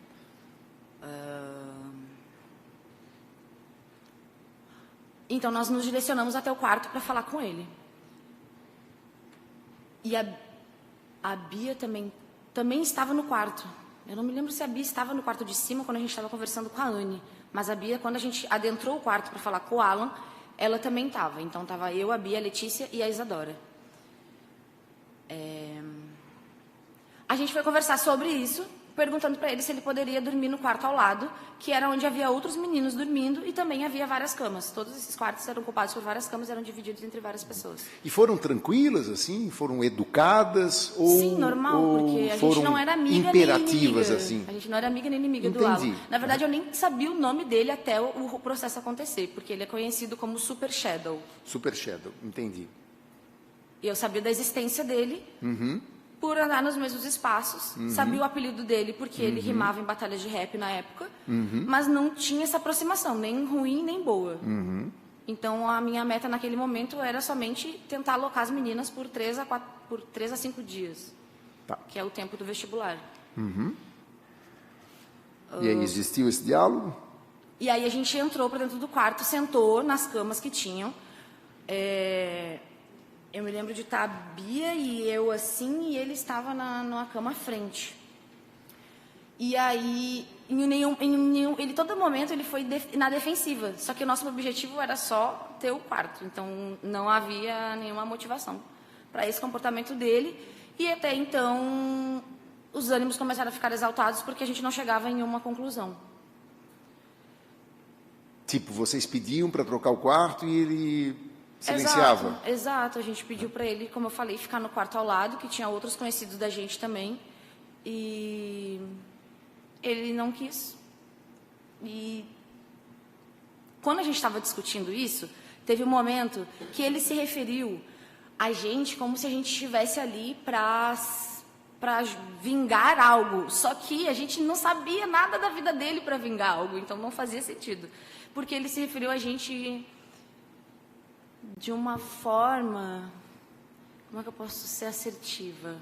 Então, nós nos direcionamos até o quarto para falar com ele. E a Bia também estava no quarto. Eu não me lembro se a Bia estava no quarto de cima quando a gente estava conversando com a Anne. Mas a Bia, quando a gente adentrou o quarto para falar com o Alan, ela também estava. Então, estava eu, a Bia, a Letícia e a Isadora. A gente foi conversar sobre isso, perguntando para ele se ele poderia dormir no quarto ao lado, que era onde havia outros meninos dormindo e também havia várias camas. Todos esses quartos eram ocupados por várias camas, eram divididos entre várias pessoas. E foram tranquilas, assim? Foram educadas? Ou, sim, normal, porque a gente não era amiga imperativas, nem inimiga. assim? A gente não era amiga nem inimiga do Alan. Na verdade, eu nem sabia o nome dele até o processo acontecer, porque ele é conhecido como Super Shadow. Super Shadow, entendi. E eu sabia da existência dele por andar nos mesmos espaços. Sabia o apelido dele porque ele rimava em batalhas de rap na época. Mas não tinha essa aproximação, nem ruim nem boa. Então, a minha meta naquele momento era somente tentar alocar as meninas por 3 a 5 dias. Tá. Que é o tempo do vestibular. E aí existiu esse diálogo? E aí a gente entrou para dentro do quarto, sentou nas camas que tinham. Eu me lembro de estar a Bia e eu assim, e ele estava numa cama à frente. E aí, ele todo momento ele foi na defensiva. Só que o nosso objetivo era só ter o quarto. Então, não havia nenhuma motivação para esse comportamento dele. E até então, os ânimos começaram a ficar exaltados porque a gente não chegava em uma conclusão. Tipo, vocês pediam para trocar o quarto e ele silenciava? Exato. A gente pediu para ele, como eu falei, ficar no quarto ao lado, que tinha outros conhecidos da gente também. E ele não quis. E quando a gente estava discutindo isso, teve um momento que ele se referiu a gente como se a gente estivesse ali para vingar algo. Só que a gente não sabia nada da vida dele para vingar algo, então não fazia sentido. Porque ele se referiu a gente de uma forma... Como é que eu posso ser assertiva?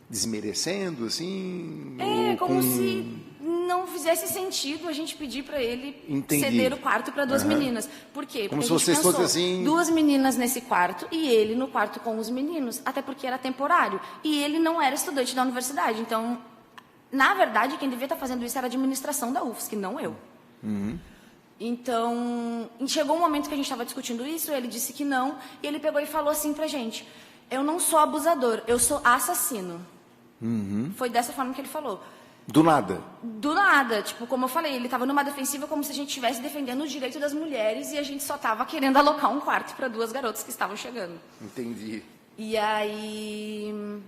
Desmerecendo, assim? Como se não fizesse sentido a gente pedir para ele Entendi. Ceder o quarto para 2 meninas. Por quê? Como Porque se a gente vocês pensou, fossem assim... 2 meninas nesse quarto e ele no quarto com os meninos. Até porque era temporário. E ele não era estudante da universidade. Então, na verdade, quem devia estar fazendo isso era a administração da UFSC, não eu. Então, chegou um momento que a gente estava discutindo isso, ele disse que não, e ele pegou e falou assim pra gente: eu não sou abusador, eu sou assassino. Foi dessa forma que ele falou. Do nada? Do nada. Tipo, como eu falei, ele estava numa defensiva como se a gente estivesse defendendo o direito das mulheres e a gente só estava querendo alocar um quarto para 2 garotas que estavam chegando. Entendi. E aí...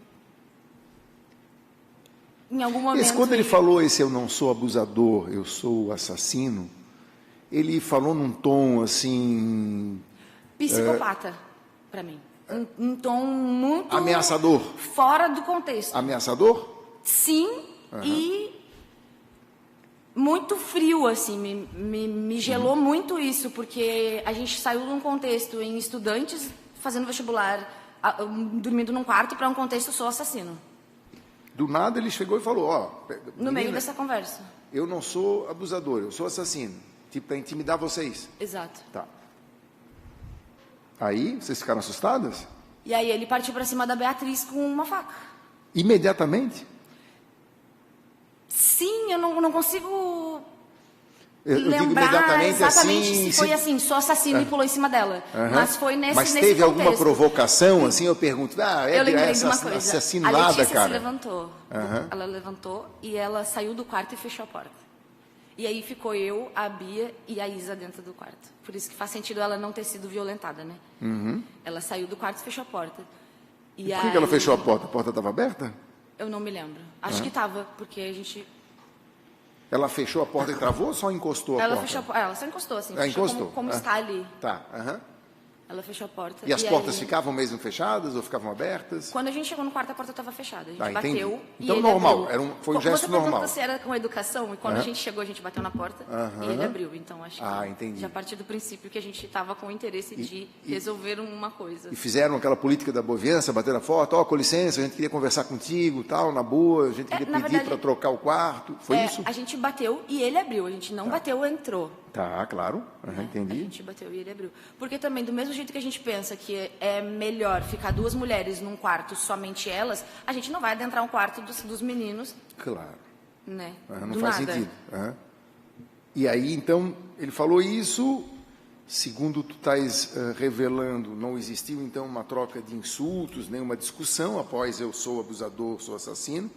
Em algum momento... Quando ele falou esse eu não sou abusador, eu sou assassino, ele falou num tom assim... Psicopata, para mim. Um tom muito... Ameaçador? Fora do contexto. Ameaçador? Sim, e muito frio, assim, me gelou muito isso, porque a gente saiu de um contexto em estudantes fazendo vestibular, dormindo num quarto, para um contexto sou assassino. Do nada ele chegou e falou, No meio dessa conversa. Eu não sou abusador, eu sou assassino. Tipo, para intimidar vocês. Exato. Tá. Aí, vocês ficaram assustadas? E aí ele partiu para cima da Beatriz com uma faca. Imediatamente? Sim, eu não consigo Eu digo lembrar imediatamente exatamente assim, se foi assim, sou assassino e pulou em cima dela. Mas foi nesse Mas nesse teve alguma contexto. provocação, assim, eu pergunto, Eu lembrei de uma coisa. assassino A nada, Letícia cara. se levantou. Ela levantou e ela saiu do quarto e fechou a porta. E aí ficou eu, a Bia e a Isa dentro do quarto. Por isso que faz sentido ela não ter sido violentada, né? Ela saiu do quarto e fechou a porta. E por que ela fechou a porta? A porta estava aberta? Eu não me lembro. Acho que estava, porque a gente... Ela fechou a porta e travou ou só encostou a porta? Ela só encostou, assim. Ela fechou encostou? Como está ali. Tá, Ela fechou a porta. E as portas aí, ficavam mesmo fechadas ou ficavam abertas? Quando a gente chegou no quarto, a porta estava fechada. A gente entendi. bateu e então ele normal, abriu. Foi um gesto Você normal. perguntou se era com educação, e quando a gente chegou, a gente bateu na porta e ele abriu. Então, acho que entendi. já partiu do princípio que a gente estava com o interesse de resolver uma coisa. E fizeram aquela política da boa vizinhança, bater na porta, com licença, a gente queria conversar contigo, tal, na boa, a gente queria pedir para trocar o quarto. Foi isso? A gente bateu e ele abriu. A gente não bateu, entrou. Tá, claro. A Entendi. gente bateu e ele abriu. Porque também, do mesmo jeito que a gente pensa que é melhor ficar 2 mulheres num quarto, somente elas, a gente não vai adentrar um quarto dos meninos. Claro. Né? Não Do faz nada. sentido. E aí, então, ele falou isso, segundo tu estás revelando, não existiu, então, uma troca de insultos, nem uma discussão após eu sou abusador, sou assassino,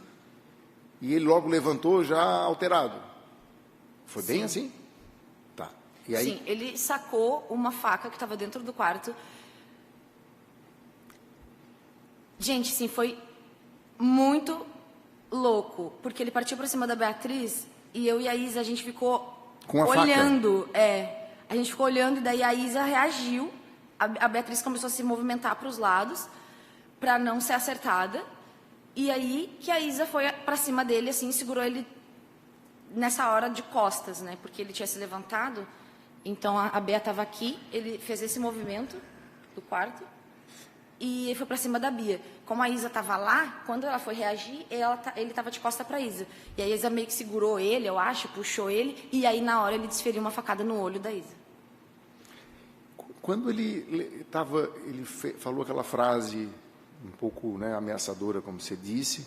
e ele logo levantou já alterado. Foi bem assim? Tá. E aí? Sim, ele sacou uma faca que estava dentro do quarto. Gente, sim, foi muito louco, porque ele partiu para cima da Beatriz e eu e a Isa, a gente ficou Com a olhando. A gente ficou olhando e daí a Isa reagiu. A Beatriz começou a se movimentar para os lados para não ser acertada. E aí que a Isa foi para cima dele, assim, segurou ele nessa hora de costas, né? Porque ele tinha se levantado. Então a Bea estava aqui, ele fez esse movimento do quarto e foi para cima da Bia. Como a Isa estava lá, quando ela foi reagir, ele estava de costa para a Isa. E a Isa meio que segurou ele, eu acho, puxou ele, e aí na hora ele desferiu uma facada no olho da Isa. Quando ele falou aquela frase um pouco, né, ameaçadora, como você disse,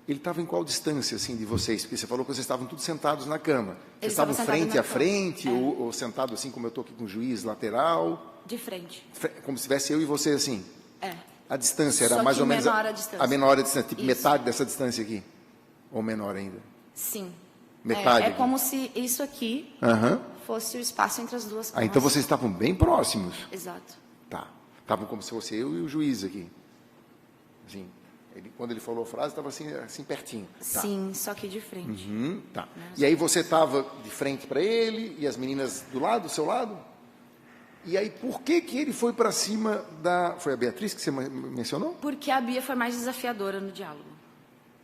ele estava em qual distância assim de vocês? Porque você falou que vocês estavam todos sentados na cama. Vocês estavam frente a frente ou sentado assim como eu estou aqui com o juiz, lateral? De frente. Como se tivesse eu e você assim? É. A distância era Só mais que ou menos menor a distância. A menor a distância, tipo Isso. metade dessa distância aqui? Ou menor ainda? Sim. Metade? É como se isso aqui fosse o espaço entre as duas camas. Então vocês estavam bem próximos. Exato. Tá. Estavam como se fosse eu e o juiz aqui. Assim, quando ele falou a frase, estava assim pertinho. Tá. Sim, só que de frente. Tá. E aí você estava de frente para ele e as meninas do seu lado? E aí, por que ele foi para cima da... Foi a Beatriz que você mencionou? Porque a Bia foi mais desafiadora no diálogo.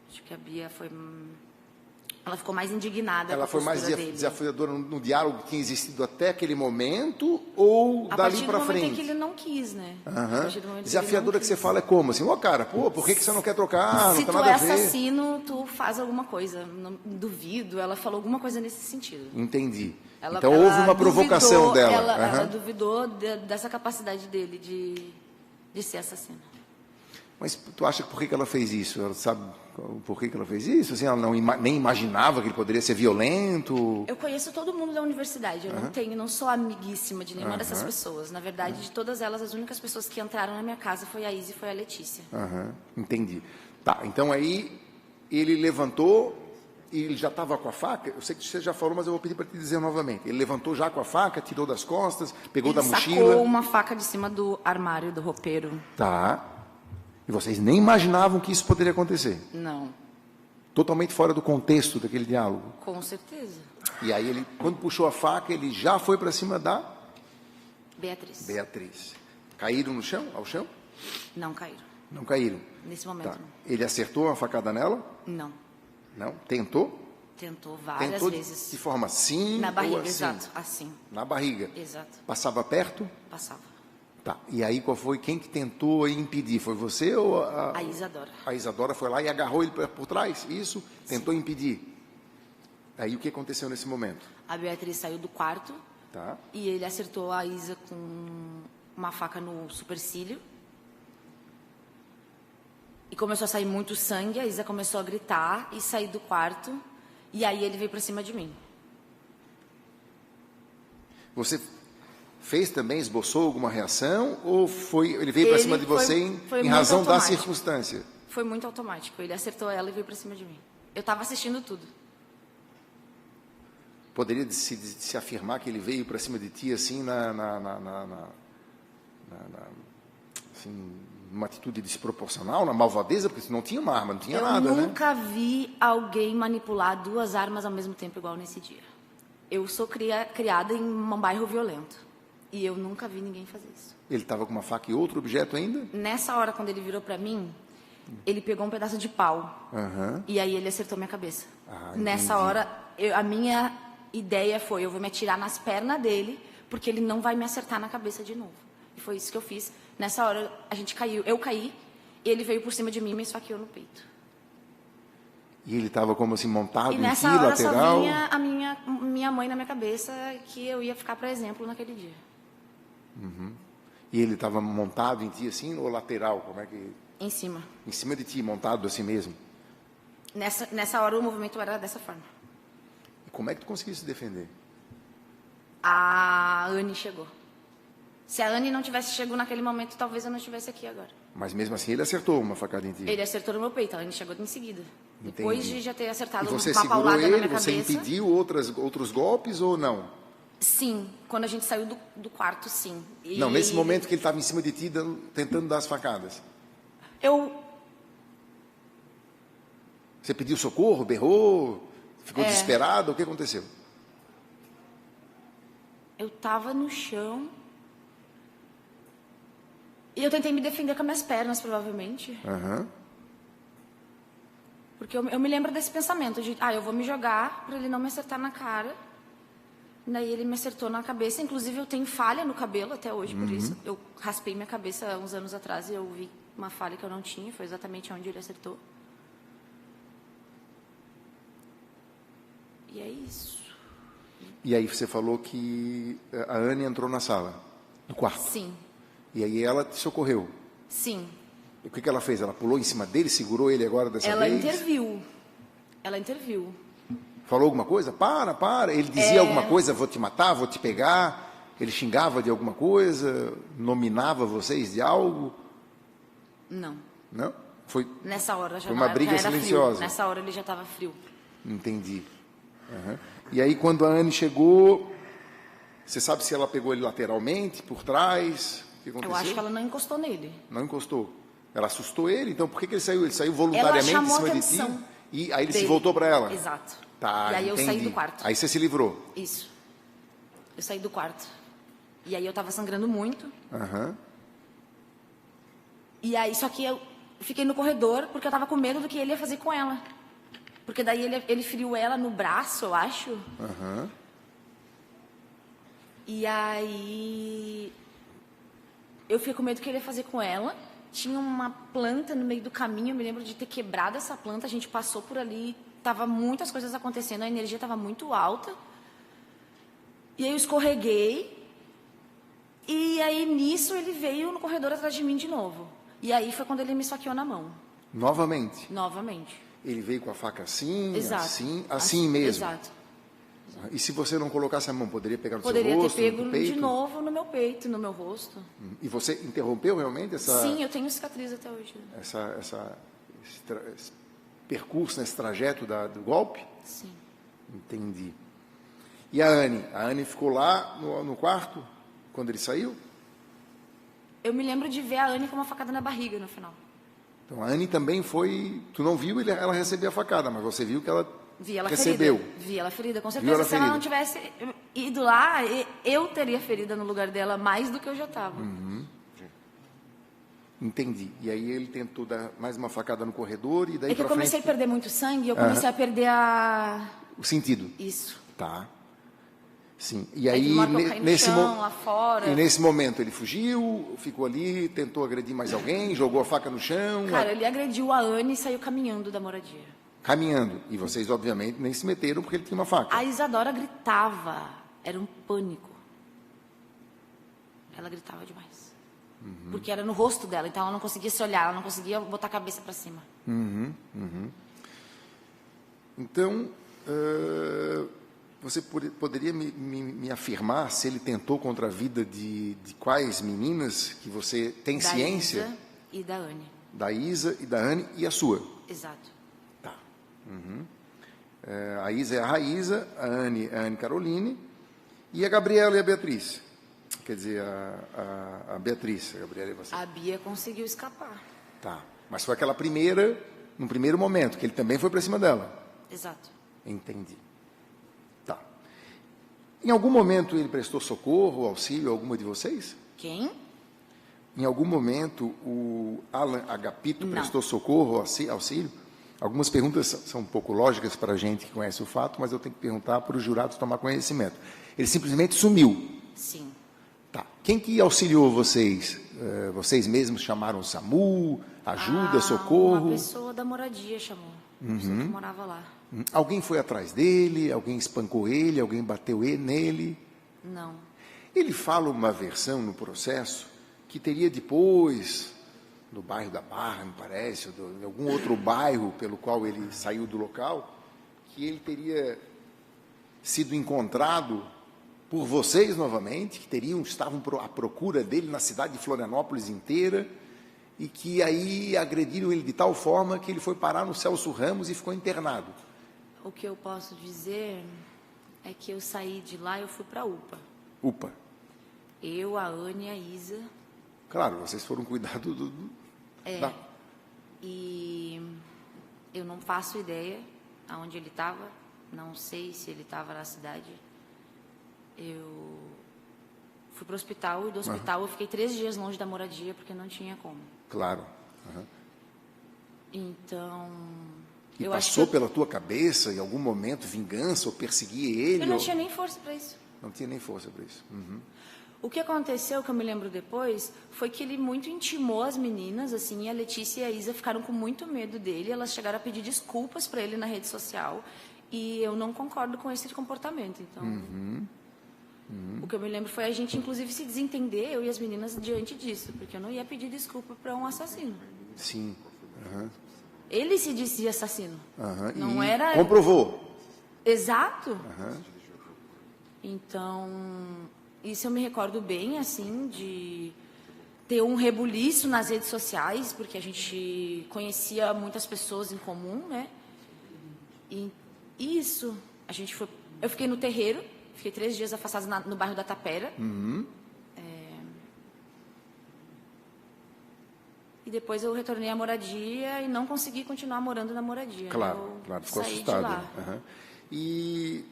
Acho que a Bia foi... Ela ficou mais indignada. Ela com a foi mais postura dele. desafiadora no diálogo que tinha existido até aquele momento ou dali para frente? A partir do momento em que ele não quis, né? A partir do momento Desafiadora que você fala é como? Assim, cara, por que você não quer trocar? Se não tem tu nada é a ver. assassino, tu faz alguma coisa. Não duvido. Ela falou alguma coisa nesse sentido. Entendi. Ela, então houve uma provocação dela. Ela duvidou dessa capacidade dele de ser assassino. Mas tu acha que por que ela fez isso? Ela sabe por que ela fez isso? Assim, ela nem imaginava que ele poderia ser violento? Eu conheço todo mundo da universidade. Eu não sou amiguíssima de nenhuma dessas pessoas. Na verdade, de todas elas, as únicas pessoas que entraram na minha casa foi a Isa e foi a Letícia. Entendi. Tá, então aí ele levantou e ele já estava com a faca. Eu sei que você já falou, mas eu vou pedir para te dizer novamente. Ele levantou já com a faca, tirou das costas, pegou da mochila. Sacou uma faca de cima do armário do roupeiro. Tá. E vocês nem imaginavam que isso poderia acontecer? Não. Totalmente fora do contexto daquele diálogo? Com certeza. E aí ele, quando puxou a faca, ele já foi para cima da... Beatriz. Caíram no chão? Ao chão? Não caíram. Não caíram. Nesse momento, Tá. não. Ele acertou uma facada nela? Não. Não. Tentou? Tentou várias Tentou vezes. de forma assim Na barriga, ou assim? exato. Assim. Na barriga. Exato. Passava perto? Passava. Tá. E aí quem que tentou impedir? Foi você ou A Isadora. A Isadora foi lá e agarrou ele por trás? Isso? Tentou impedir. Aí o que aconteceu nesse momento? A Beatriz saiu do quarto. Tá. E ele acertou a Isa com uma faca no supercílio. E começou a sair muito sangue. A Isa começou a gritar e sair do quarto. E aí ele veio para cima de mim. Você fez também, esboçou alguma reação? Ou ele veio para cima de você em razão da circunstância? Foi muito automático. Ele acertou ela e veio para cima de mim. Eu estava assistindo tudo. Poderia se afirmar que ele veio para cima de ti assim assim, numa atitude desproporcional, na malvadeza, porque você não tinha uma arma, não tinha nada, né? Eu nunca vi alguém manipular duas armas ao mesmo tempo igual nesse dia. Eu sou criada em um bairro violento. E eu nunca vi ninguém fazer isso. Ele estava com uma faca e outro objeto ainda? Nessa hora, quando ele virou para mim, ele pegou um pedaço de pau. E aí ele acertou minha cabeça. Nessa hora, a minha ideia foi, eu vou me atirar nas pernas dele, porque ele não vai me acertar na cabeça de novo. E foi isso que eu fiz. Nessa hora, a gente caiu. Eu caí, ele veio por cima de mim e me esfaqueou no peito. E ele estava como assim, montado E em nessa si, hora lateral? só vinha a minha mãe na minha cabeça, que eu ia ficar para exemplo naquele dia. E ele estava montado em ti assim, ou lateral? Como é que... Em cima. Em cima de ti, montado assim mesmo? Nessa hora o movimento era dessa forma. E como é que tu conseguiu se defender? A Anne chegou. Se a Anne não tivesse chegado naquele momento, talvez eu não estivesse aqui agora. Mas mesmo assim ele acertou uma facada em ti. Ele acertou no meu peito, a Anne chegou em seguida. Entendi. Depois de já ter acertado E você uma segurou paulada na ele, minha você cabeça. impediu outros golpes ou não? Sim, quando a gente saiu do quarto, sim. E Não, nesse momento que ele estava em cima de ti, tentando dar as facadas. Você pediu socorro, berrou, ficou desesperado, o que aconteceu? Eu estava no chão e eu tentei me defender com as minhas pernas, provavelmente. Aham. Porque eu me lembro desse pensamento de, eu vou me jogar para ele não me acertar na cara. Daí ele me acertou na cabeça, inclusive eu tenho falha no cabelo até hoje, por isso. Eu raspei minha cabeça uns anos atrás e eu vi uma falha que eu não tinha, foi exatamente onde ele acertou. E é isso. E aí você falou que a Anne entrou na sala, no quarto. Sim, E aí ela te socorreu. sim. O que ela fez? Ela pulou em cima dele, segurou ele agora dessa Ela vez? Ela interviu. Falou alguma coisa? Para. Ele dizia alguma coisa, vou te matar, vou te pegar. Ele xingava de alguma coisa, nominava vocês de algo? Não. Não? Foi. Nessa hora já Foi uma briga já era silenciosa. frio. Nessa hora ele já estava frio. Entendi. Aham. E aí quando a Anne chegou, você sabe se ela pegou ele lateralmente, por trás? O que aconteceu? Eu acho que ela não encostou nele. Não encostou. Ela assustou ele, então por que ele saiu? Ele saiu voluntariamente em chamou cima a de ti? atenção E aí ele se dele. voltou para ela? Exato. Tá, E aí eu saí entendi. do quarto. Aí você se livrou. Isso. Eu saí do quarto. E aí eu tava sangrando muito. Aham. E aí, só que eu fiquei no corredor porque eu tava com medo do que ele ia fazer com ela. Porque daí ele feriu ela no braço, eu acho. Aham. E aí eu fiquei com medo do que ele ia fazer com ela. Tinha uma planta no meio do caminho, eu me lembro de ter quebrado essa planta, a gente passou por ali, tava muitas coisas acontecendo, a energia estava muito alta. E aí eu escorreguei. E aí nisso ele veio no corredor atrás de mim de novo. E aí foi quando ele me esfaqueou na mão, Novamente. novamente. Ele veio com a faca assim, Exato. assim mesmo. Exato. E se você não colocasse a mão, poderia pegar no Poderia seu ter rosto, pego no peito? de novo no meu peito, no meu rosto. E você interrompeu realmente Sim, eu tenho cicatriz até hoje. esse percurso, esse trajeto do golpe? Sim. Entendi. E a Anne? A Anne ficou lá no quarto, quando ele saiu? Eu me lembro de ver a Anne com uma facada na barriga no final. Então a Anne também foi... Tu não viu ela receber a facada, mas você viu que ela Vi ela recebeu. ferida. Vi ela ferida, com Viu certeza. ela Se ela ferida. não tivesse ido lá, eu teria ferida no lugar dela mais do que eu já estava. Entendi. E aí ele tentou dar mais uma facada no corredor e daí É que eu pra comecei a frente... perder muito sangue, eu comecei a perder O sentido. Isso. Tá. Sim. E Aí aí, uma hora que eu caí no nesse chão, lá fora. E nesse momento ele fugiu, ficou ali, tentou agredir mais alguém, jogou a faca no chão, Cara, ele agrediu a Anne e saiu caminhando da moradia. caminhando. E vocês, obviamente, nem se meteram porque ele tinha uma faca. A Isadora gritava. Era um pânico. Ela gritava demais. Porque era no rosto dela, então ela não conseguia se olhar, ela não conseguia botar a cabeça para cima. Então, você poderia me afirmar se ele tentou contra a vida de quais meninas que você tem Da ciência? Isa e da Anne. Da Isa e da Anne e a sua? Exato. Tá. A Isa é a Raíza, a Anne é a Anne Caroline, e a Gabriela e a Beatriz. Quer dizer, a Beatriz, a Gabriela e você. A Bia conseguiu escapar. Tá. Mas foi aquela primeira, num primeiro momento, que ele também foi para cima dela. Exato. Entendi. Tá. Em algum momento ele prestou socorro, auxílio a alguma de vocês? Quem? Em algum momento o Alan Agapito Não. prestou socorro, auxílio? Algumas perguntas são um pouco lógicas para a gente que conhece o fato, mas eu tenho que perguntar para os jurados tomar conhecimento. Ele simplesmente sumiu. Sim. Tá. Quem que auxiliou vocês? Vocês mesmos chamaram o SAMU, ajuda, socorro? Uma pessoa da moradia chamou. Uma pessoa que morava lá. Alguém foi atrás dele? Alguém espancou ele? Alguém bateu nele? Não. Ele fala uma versão no processo que teria depois, no bairro da Barra, me parece, ou de algum outro bairro pelo qual ele saiu do local, que ele teria sido encontrado por vocês novamente, que estavam à procura dele na cidade de Florianópolis inteira, e que aí agrediram ele de tal forma que ele foi parar no Celso Ramos e ficou internado. O que eu posso dizer é que eu saí de lá e eu fui para a UPA. UPA. Eu, a Anne e a Isa. Claro, vocês foram cuidar do E eu não faço ideia aonde ele estava, não sei se ele estava na cidade. Eu fui para o hospital e do hospital eu fiquei 3 dias longe da moradia porque não tinha como. Claro. Então... E eu passou acho que pela tua cabeça, em algum momento, vingança ou perseguir ele? eu não tinha nem força para isso. Não tinha nem força para isso. O que aconteceu, que eu me lembro depois, foi que ele muito intimou as meninas, assim, e a Letícia e a Isa ficaram com muito medo dele, elas chegaram a pedir desculpas para ele na rede social, e eu não concordo com esse comportamento, então... O que eu me lembro foi a gente, inclusive, se desentender, eu e as meninas, diante disso, porque eu não ia pedir desculpa para um assassino. Sim. Ele se dizia assassino. Não E era... comprovou. Exato. Então, isso eu me recordo bem, assim, de ter um rebuliço nas redes sociais, porque a gente conhecia muitas pessoas em comum, né? E isso, a gente foi... Eu fiquei no terreiro, fiquei 3 dias afastada no bairro da Tapera. E depois eu retornei à moradia e não consegui continuar morando na moradia. Claro, claro, ficou saí assustado. de lá. E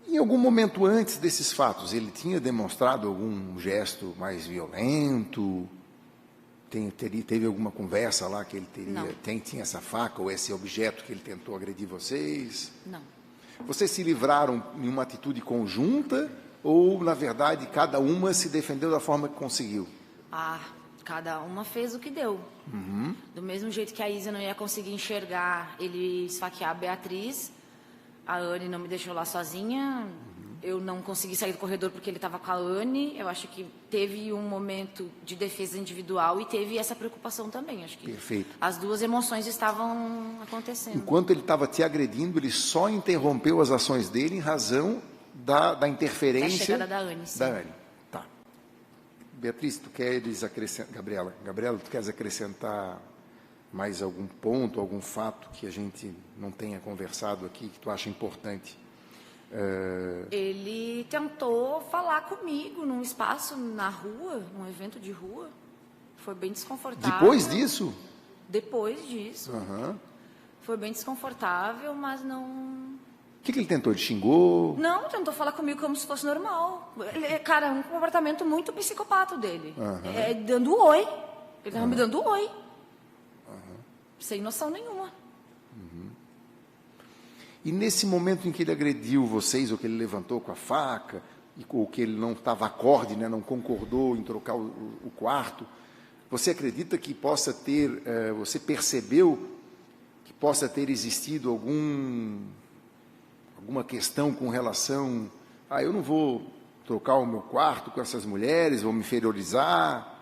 em algum momento antes desses fatos, ele tinha demonstrado algum gesto mais violento? Teve alguma conversa lá que ele tinha essa faca ou esse objeto que ele tentou agredir vocês? Não. Vocês se livraram em uma atitude conjunta ou, na verdade, cada uma se defendeu da forma que conseguiu? Cada uma fez o que deu. Do mesmo jeito que a Isa não ia conseguir enxergar ele esfaquear a Beatriz, a Anne não me deixou lá sozinha, eu não consegui sair do corredor porque ele estava com a Anne, eu acho que teve um momento de defesa individual e teve essa preocupação também. Acho que Perfeito. as duas emoções estavam acontecendo. Enquanto ele estava te agredindo, ele só interrompeu as ações dele em razão da interferência... Da chegada da Anne, sim. Da Anne. Tá. Beatriz, tu queres acrescentar... Gabriela, tu queres acrescentar mais algum ponto, algum fato que a gente não tenha conversado aqui, que tu acha importante? Ele tentou falar comigo num espaço na rua, num evento de rua. Foi bem desconfortável. Depois disso? Depois disso. Foi bem desconfortável, mas não... O que ele tentou? Ele xingou? Não, tentou falar comigo como se fosse normal. Cara, um comportamento muito psicopata dele. Dando oi. Ele estava me dando oi. Sem noção nenhuma. E nesse momento em que ele agrediu vocês, ou que ele levantou com a faca, ou que ele não estava acorde, né, não concordou em trocar o quarto, você acredita que possa ter, você percebeu que possa ter existido alguma questão com relação eu não vou trocar o meu quarto com essas mulheres, vou me inferiorizar,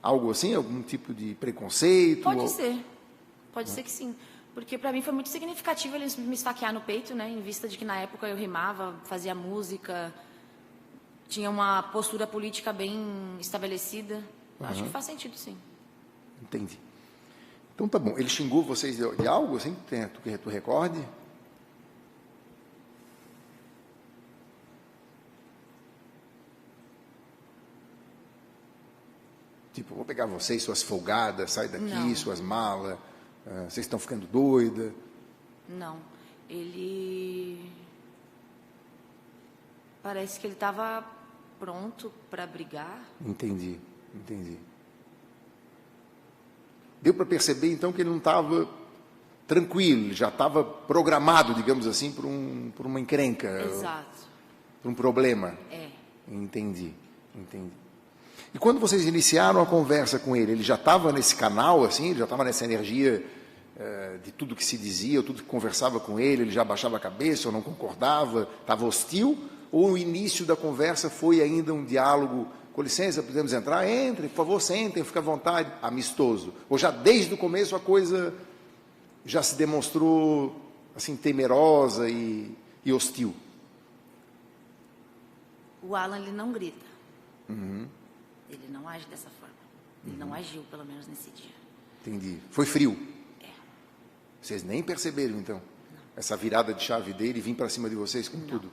algo assim, algum tipo de preconceito? Pode ser. Pode ser que sim. Porque para mim foi muito significativo ele me esfaquear no peito, né? Em vista de que na época eu rimava, fazia música, tinha uma postura política bem estabelecida. Acho que faz sentido, sim. Entendi. Então tá bom. Ele xingou vocês de algo assim que tu recorde? Tipo, vou pegar vocês, suas folgadas, sai daqui, Não. suas malas, vocês estão ficando doida. Não. Ele... Parece que ele estava pronto para brigar. Entendi. Deu para perceber, então, que ele não estava tranquilo, ele já estava programado, digamos assim, por uma encrenca. Exato. Por um problema. Entendi. E quando vocês iniciaram a conversa com ele já estava nesse canal, assim, ele já estava nessa energia de tudo que se dizia, tudo que conversava com ele já baixava a cabeça ou não concordava, estava hostil? Ou o início da conversa foi ainda um diálogo, com licença, podemos entrar? Entrem, por favor, sentem, fica à vontade, amistoso? Ou já desde o começo a coisa já se demonstrou assim temerosa e hostil? O Alan, ele não grita. Ele não age dessa forma. Ele não agiu, pelo menos, nesse dia. Entendi. Foi frio? Vocês nem perceberam, então? Não. Essa virada de chave dele e vir para cima de vocês com tudo?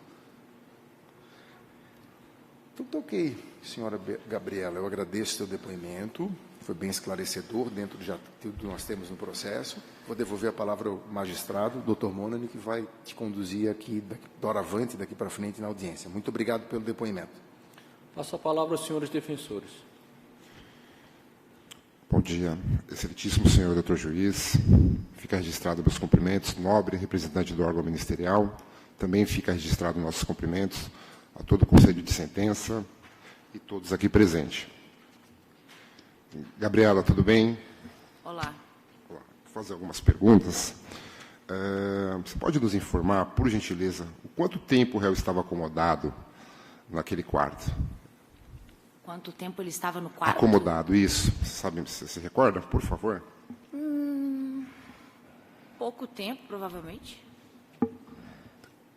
Tudo ok, senhora Gabriela. Eu agradeço o seu depoimento. Foi bem esclarecedor dentro de tudo que nós temos no processo. Vou devolver a palavra ao magistrado, doutor Monani, que vai te conduzir aqui, doravante, daqui para frente, na audiência. Muito obrigado pelo depoimento. Passo a palavra aos senhores defensores. Bom dia, excelentíssimo senhor doutor juiz. Fica registrado meus cumprimentos, nobre representante do órgão ministerial. Também fica registrado nossos cumprimentos a todo o conselho de sentença e todos aqui presentes. Gabriela, tudo bem? Olá. Olá. Vou fazer algumas perguntas. Você pode nos informar, por gentileza, o quanto tempo o réu estava acomodado naquele quarto? Quanto tempo ele estava no quarto? Acomodado, isso. Você se recorda, por favor? Pouco tempo, provavelmente.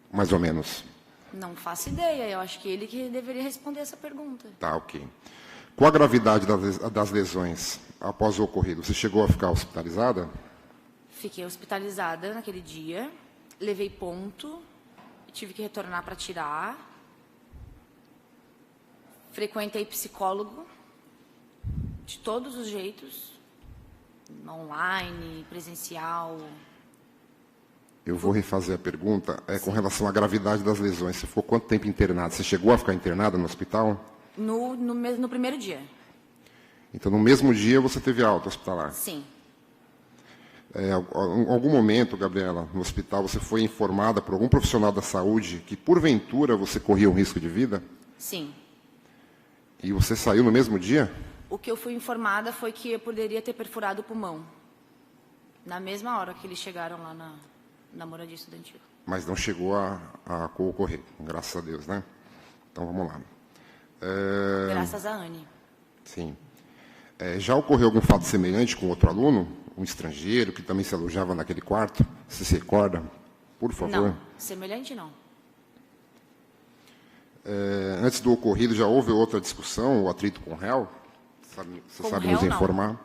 Mais ou menos. Não faço ideia. Eu acho que ele que deveria responder essa pergunta. Tá, ok. Qual a gravidade das lesões após o ocorrido? Você chegou a ficar hospitalizada? Fiquei hospitalizada naquele dia. Levei ponto. Tive que retornar para tirar. Frequentei psicólogo de todos os jeitos, online, presencial. Eu vou refazer a pergunta. Com relação à gravidade das lesões, você ficou quanto tempo internado? Você chegou a ficar internada no hospital? No primeiro dia. Então, no mesmo dia, você teve alta hospitalar? Sim. Em algum momento, Gabriela, no hospital, você foi informada por algum profissional da saúde que, porventura, você corria um risco de vida? Sim. E você saiu no mesmo dia? O que eu fui informada foi que eu poderia ter perfurado o pulmão. Na mesma hora que eles chegaram lá na moradia estudantil. Mas não chegou a ocorrer, graças a Deus, né? Então, vamos lá. Graças a Anne. Sim. Já ocorreu algum fato semelhante com outro aluno? Um estrangeiro que também se alojava naquele quarto? Você se recorda? Por favor. Não, semelhante não. Antes do ocorrido, já houve outra discussão ou atrito com o réu? Você sabe nos informar?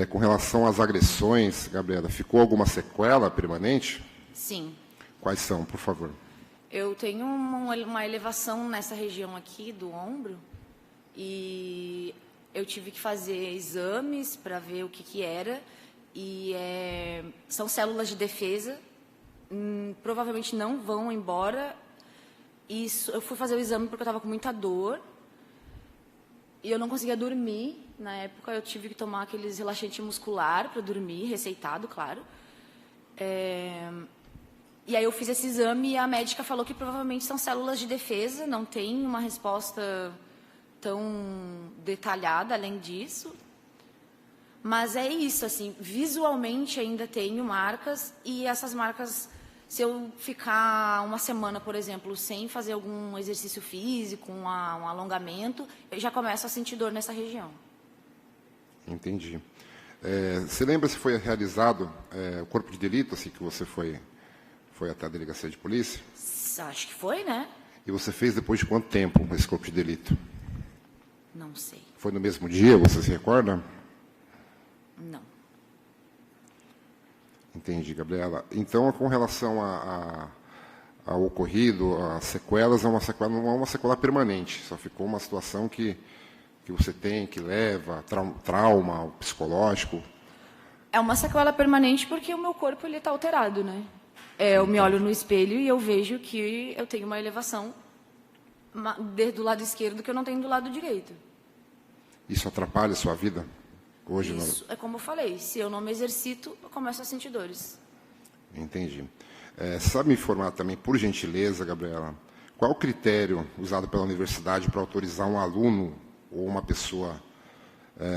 Com relação às agressões, Gabriela, ficou alguma sequela permanente? Sim. Quais são, por favor? Eu tenho uma elevação nessa região aqui do ombro e eu tive que fazer exames para ver o que era e são células de defesa. Provavelmente não vão embora. Eu fui fazer o exame porque eu estava com muita dor e eu não conseguia dormir. Na época, eu tive que tomar aqueles relaxantes muscular para dormir, receitado, claro. E aí eu fiz esse exame e a médica falou que provavelmente são células de defesa, não tem uma resposta tão detalhada além disso. Mas é isso, assim, visualmente ainda tenho marcas e essas marcas, se eu ficar uma semana, por exemplo, sem fazer algum exercício físico, um alongamento, eu já começo a sentir dor nessa região. Entendi. Você lembra se foi realizado o corpo de delito, assim que você foi até a delegacia de polícia? Acho que foi, né? E você fez depois de quanto tempo esse corpo de delito? Não sei. Foi no mesmo dia, você se recorda? Não. Entendi, Gabriela. Então, com relação ao ocorrido, as sequelas, não é uma sequela permanente, só ficou uma situação que você tem, que leva, trauma psicológico. É uma sequela permanente porque o meu corpo está alterado, né? Eu me olho no espelho e eu vejo que eu tenho uma elevação do lado esquerdo que eu não tenho do lado direito. Isso atrapalha a sua vida? Hoje Isso é como eu falei, se eu não me exercito, eu começo a sentir dores. Entendi. Sabe me informar também, por gentileza, Gabriela, qual o critério usado pela universidade para autorizar um aluno ou uma pessoa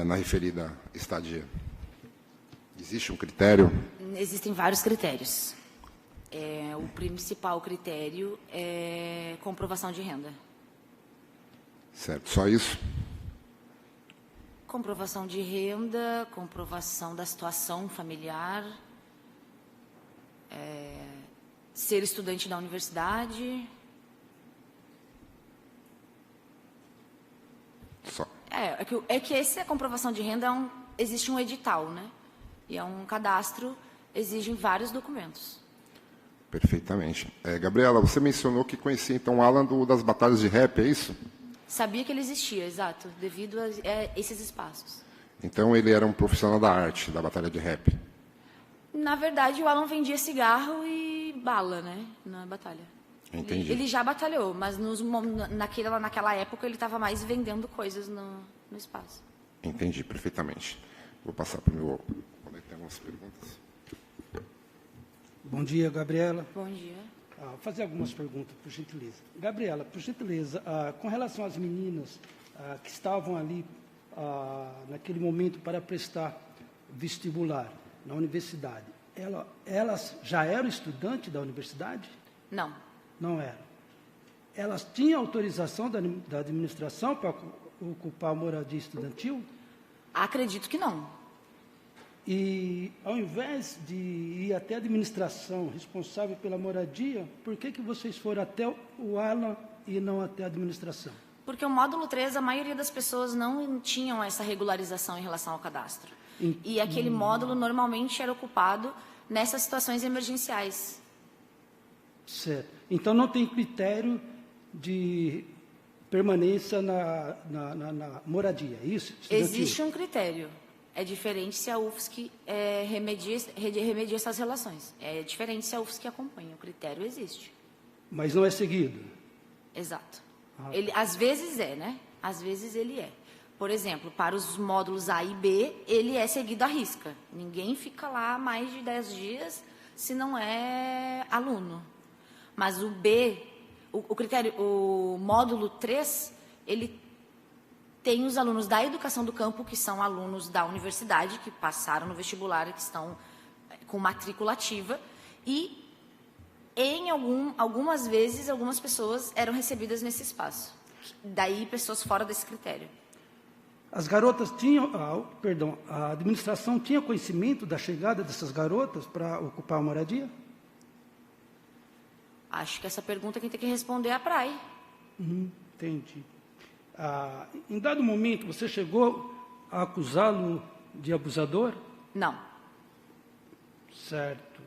na referida estadia? Existe um critério? Existem vários critérios. O principal critério é comprovação de renda. Certo, só isso? Comprovação de renda, comprovação da situação familiar, ser estudante da universidade. É que essa comprovação de renda existe um edital, né? E é um cadastro, exigem vários documentos. Perfeitamente. Gabriela, você mencionou que conhecia, então, o Alan das batalhas de rap, é isso? Sabia que ele existia, exato, devido a esses espaços. Então, ele era um profissional da arte, da batalha de rap. Na verdade, o Alan vendia cigarro e bala, né, na batalha. Entendi. Ele já batalhou, mas naquela época ele estava mais vendendo coisas no espaço. Entendi perfeitamente. Vou passar para o meu... Como é que tem algumas perguntas? Bom dia, Gabriela. Bom dia. Vou fazer algumas perguntas, por gentileza. Gabriela, por gentileza, com relação às meninas que estavam ali naquele momento para prestar vestibular na universidade, elas já eram estudantes da universidade? Não. Não eram. Elas tinham autorização da administração para ocupar a moradia estudantil? Acredito que não. E, ao invés de ir até a administração responsável pela moradia, por que vocês foram até o Alan e não até a administração? Porque o módulo 3, a maioria das pessoas não tinham essa regularização em relação ao cadastro. E aquele módulo normalmente era ocupado nessas situações emergenciais. Certo. Então, não tem critério de permanência na moradia, é isso? Estudantil? Existe um critério. É diferente se a UFSC remedia essas relações. É diferente se a UFSC acompanha. O critério existe. Mas não é seguido? Exato. Ele, às vezes é, né? Às vezes ele é. Por exemplo, para os módulos A e B, ele é seguido à risca. Ninguém fica lá mais de 10 dias se não é aluno. Mas o B, o módulo 3, ele tem os alunos da educação do campo, que são alunos da universidade, que passaram no vestibular e que estão com matrícula ativa, e algumas vezes, algumas pessoas eram recebidas nesse espaço. Daí, pessoas fora desse critério. As garotas tinham, a administração tinha conhecimento da chegada dessas garotas para ocupar a moradia? Acho que essa pergunta quem tem que responder é a Praia. Entendi. Em dado momento, você chegou a acusá-lo de abusador? Não. Certo.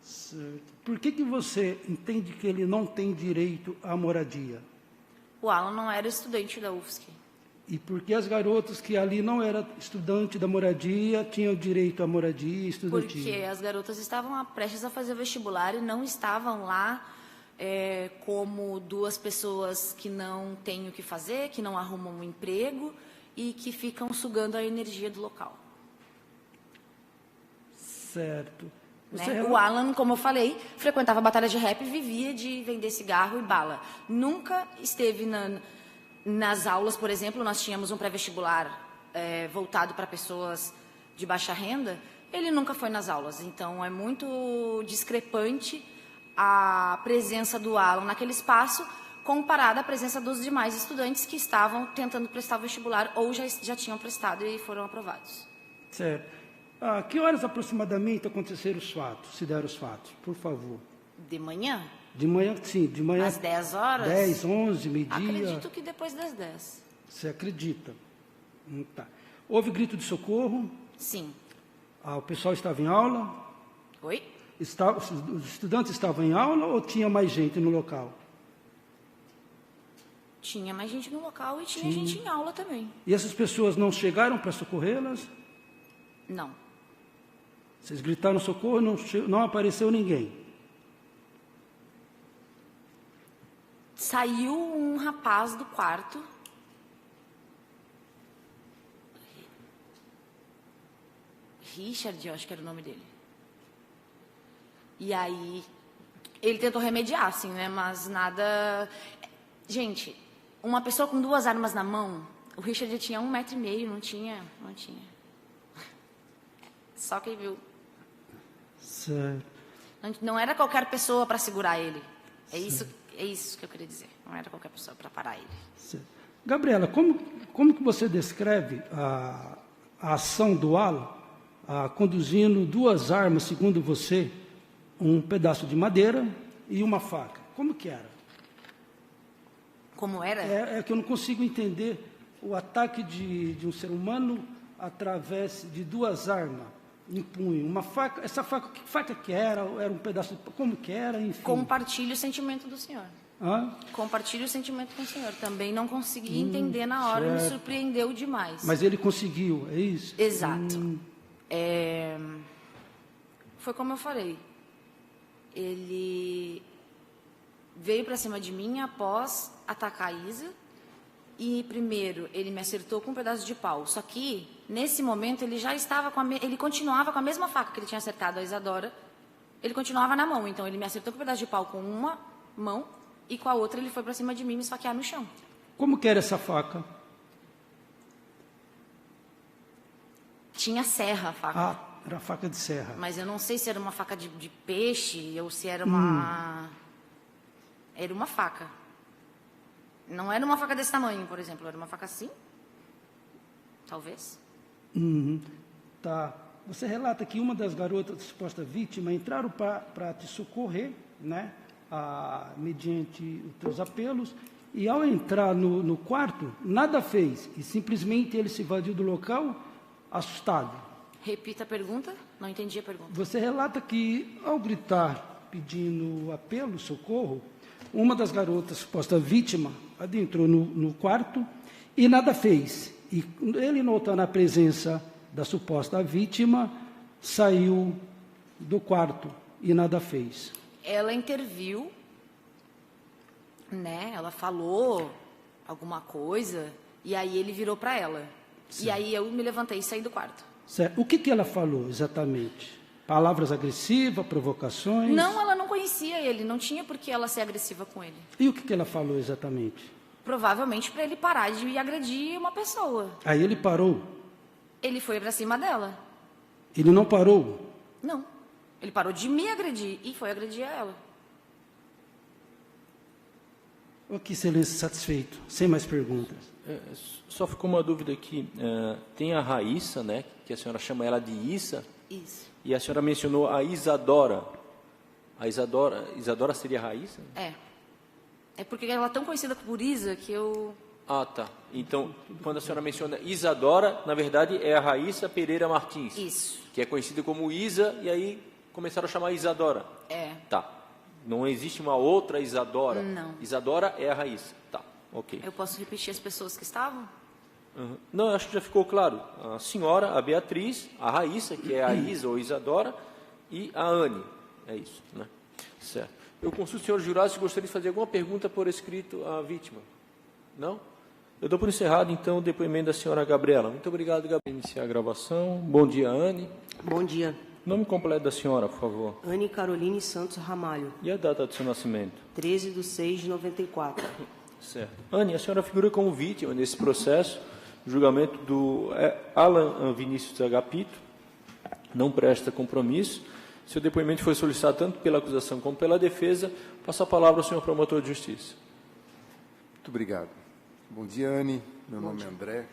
Certo. Por que você entende que ele não tem direito à moradia? O Alan não era estudante da UFSC. E por que as garotas que ali não eram estudantes da moradia tinham direito à moradia estudantil? Porque as garotas estavam prestes a fazer vestibular e não estavam lá como duas pessoas que não têm o que fazer, que não arrumam um emprego e que ficam sugando a energia do local. Certo. Né? O Alan, como eu falei, frequentava a batalha de rap e vivia de vender cigarro e bala. Nunca esteve nas aulas, por exemplo, nós tínhamos um pré-vestibular voltado para pessoas de baixa renda, ele nunca foi nas aulas. Então, é muito discrepante a presença do Alan naquele espaço comparada à presença dos demais estudantes que estavam tentando prestar o vestibular ou já tinham prestado e foram aprovados. Certo. Que horas aproximadamente aconteceram os fatos, se deram os fatos, por favor? De manhã? De manhã, sim, de manhã. Às 10 horas? 10, 11, meio-dia. Acredito que depois das 10. Você acredita? Tá. Houve grito de socorro? Sim. O pessoal estava em aula? Oi? Os estudantes estavam em aula ou tinha mais gente no local? Tinha mais gente no local e tinha gente em aula também. E essas pessoas não chegaram para socorrê-las? Não. Vocês gritaram socorro e não apareceu ninguém? Saiu um rapaz do quarto. Richard, eu acho que era o nome dele. E aí, ele tentou remediar, assim, né? Mas nada... Gente, uma pessoa com 2 armas na mão, o Richard tinha 1,5 metro, não tinha. Só quem viu. Certo. Não era qualquer pessoa para segurar ele. É isso que eu queria dizer. Não era qualquer pessoa para parar ele. Certo. Gabriela, como que você descreve a ação do Alan conduzindo 2 armas, segundo você, um pedaço de madeira e uma faca? Como que era Como era? É que eu não consigo entender o ataque de um ser humano através de duas armas em punho. Uma faca, essa faca, que faca que era? Era um pedaço de... Como que era? Enfim. Compartilho o sentimento do senhor. Hã? Compartilho o sentimento com o senhor. Também não consegui entender na hora, me certo. surpreendeu demais. Mas ele conseguiu, é isso? Exato. Foi como eu falei. Ele veio para cima de mim após atacar a Isa. E primeiro ele me acertou com um pedaço de pau. Só que nesse momento ele já estava ele continuava com a mesma faca que ele tinha acertado a Isadora. Ele continuava na mão. Então ele me acertou com um pedaço de pau com uma mão e com a outra ele foi para cima de mim me esfaquear no chão. Como que era essa faca? Tinha serra a faca. Ah, era faca de serra. Mas eu não sei se era uma faca de peixe ou se era uma... Era uma faca. Não era uma faca desse tamanho, por exemplo. Era uma faca assim. Talvez. Tá. Você relata que uma das garotas suposta vítima entraram para te socorrer, né? Mediante os teus apelos. E ao entrar no quarto, nada fez. E simplesmente ele se evadiu do local, assustado. Repita a pergunta. Não entendi a pergunta. Você relata que, ao gritar, pedindo apelo, socorro, uma das garotas, suposta vítima, adentrou no quarto e nada fez. E ele, notando a presença da suposta vítima, saiu do quarto e nada fez. Ela interviu, né? Ela falou alguma coisa e aí ele virou para ela. Sim. E aí eu me levantei e saí do quarto. Certo. O que ela falou exatamente? Palavras agressivas, provocações? Não, ela não conhecia ele, não tinha por que ela ser agressiva com ele. E o que ela falou exatamente? Provavelmente para ele parar de agredir uma pessoa. Aí ele parou? Ele foi para cima dela. Ele não parou? Não. Ele parou de me agredir e foi agredir ela. Ok, excelência, satisfeito. Sem mais perguntas. Só ficou uma dúvida aqui. Tem a Raíssa, né? Que a senhora chama ela de Issa. Isso. E a senhora mencionou a Isadora. A Isadora seria a Raíssa? É porque ela é tão conhecida por Isa que eu... Ah, tá. Então, quando a senhora menciona Isadora, na verdade é a Raíssa Pereira Martins. Isso. Que é conhecida como Isa, e aí começaram a chamar Isadora. Tá. Não existe uma outra Isadora? Não. Isadora é a Raíssa. Tá, ok. Eu posso repetir as pessoas que estavam? Não, acho que já ficou claro. A senhora, a Beatriz, a Raíssa, que é a Isa ou Isadora, e a Anne. É isso, né? Certo. Eu consulto o senhor jurado se gostaria de fazer alguma pergunta por escrito à vítima. Não? Eu dou por encerrado, então, o depoimento da senhora Gabriela. Muito obrigado, Gabriela. Iniciar a gravação. Bom dia, Anne. Bom dia. Nome completo da senhora, por favor. Anne Caroline Santos Ramalho. E a data do seu nascimento? 13/6/94. Certo. Anne, a senhora figura como vítima nesse processo, julgamento do Alan Vinícius Agapito, não presta compromisso. Seu depoimento foi solicitado tanto pela acusação como pela defesa. Passo a palavra ao senhor promotor de justiça. Muito obrigado. Bom dia, Anne. Meu nome é André.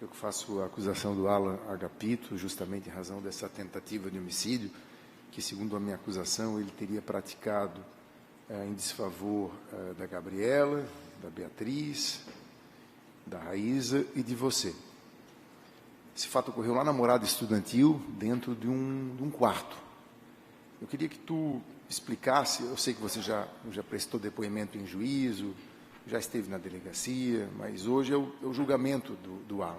Eu que faço a acusação do Alan Agapito, justamente em razão dessa tentativa de homicídio, que, segundo a minha acusação, ele teria praticado em desfavor da Gabriela, da Beatriz, da Raíssa e de você. Esse fato ocorreu lá na morada estudantil, dentro de um quarto. Eu queria que tu explicasse, eu sei que você já prestou depoimento em juízo, já esteve na delegacia, mas hoje é o julgamento do Alan.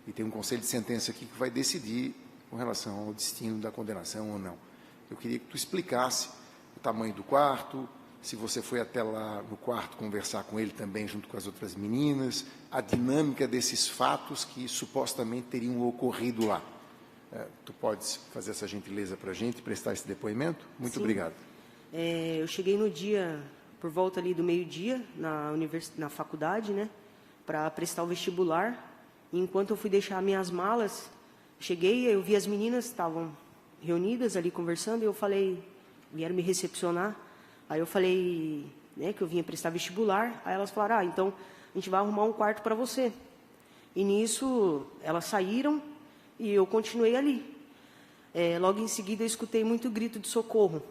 E tem um conselho de sentença aqui que vai decidir com relação ao destino da condenação ou não. Eu queria que tu explicasse o tamanho do quarto, se você foi até lá no quarto conversar com ele também, junto com as outras meninas, a dinâmica desses fatos que supostamente teriam ocorrido lá. Tu podes fazer essa gentileza para a gente, prestar esse depoimento? Muito obrigado. Eu cheguei no dia, por volta ali do meio-dia, na faculdade, né, para prestar o vestibular. E enquanto eu fui deixar minhas malas, cheguei, eu vi as meninas estavam reunidas ali conversando, e eu falei, vieram me recepcionar. Aí eu falei, né, que eu vinha prestar vestibular. Aí elas falaram, então a gente vai arrumar um quarto para você. E nisso elas saíram e eu continuei ali. Logo em seguida eu escutei muito grito de socorro.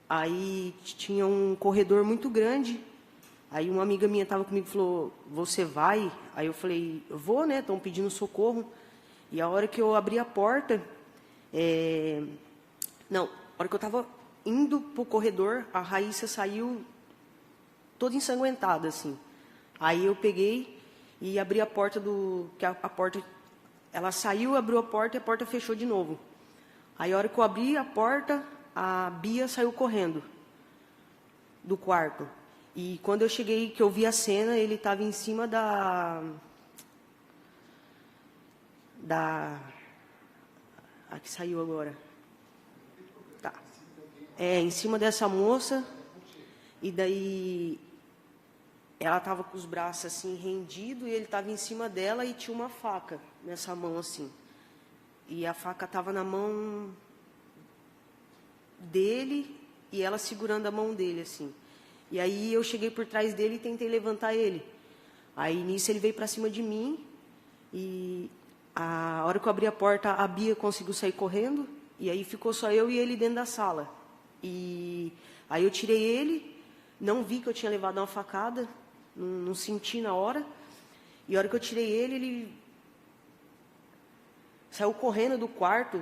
Aí tinha um corredor muito grande Aí uma amiga minha estava comigo e falou, você vai? Aí eu falei, eu vou, né? Estão pedindo socorro. E a hora que eu abri a porta, a hora que eu estava indo para o corredor, a Raíssa saiu toda ensanguentada, assim. Aí eu peguei e abri a porta a porta, ela saiu, abriu a porta e a porta fechou de novo. Aí a hora que eu abri a porta, a Bia saiu correndo do quarto. E quando eu cheguei, que eu vi a cena, ele estava em cima a que saiu agora. Tá. Em cima dessa moça. E daí ela estava com os braços assim rendidos e ele estava em cima dela e tinha uma faca nessa mão assim. E a faca estava na mão dele e ela segurando a mão dele assim. E aí eu cheguei por trás dele e tentei levantar ele. Aí nisso ele veio para cima de mim e a hora que eu abri a porta, a Bia conseguiu sair correndo e aí ficou só eu e ele dentro da sala. E aí eu tirei ele, não vi que eu tinha levado uma facada, não senti na hora. E a hora que eu tirei ele, ele saiu correndo do quarto.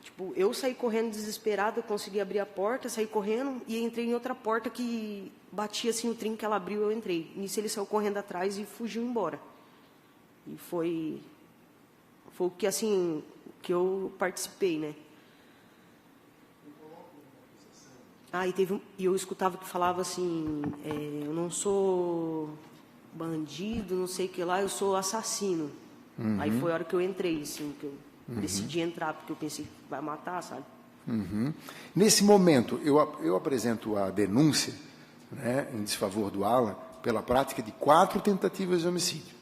Tipo, eu saí correndo desesperado, eu consegui abrir a porta, saí correndo e entrei em outra porta que batia assim o trinco que ela abriu, eu entrei. Nisso ele saiu correndo atrás e fugiu embora. E foi o que assim que eu participei, né? E eu escutava que falava assim, eu não sou bandido, não sei o que lá, eu sou assassino. Uhum. Aí foi a hora que eu entrei, assim, que eu decidi entrar, porque eu pensei que vai matar, sabe? Uhum. Nesse momento, eu apresento a denúncia, né, em desfavor do Alan, pela prática de 4 tentativas de homicídio.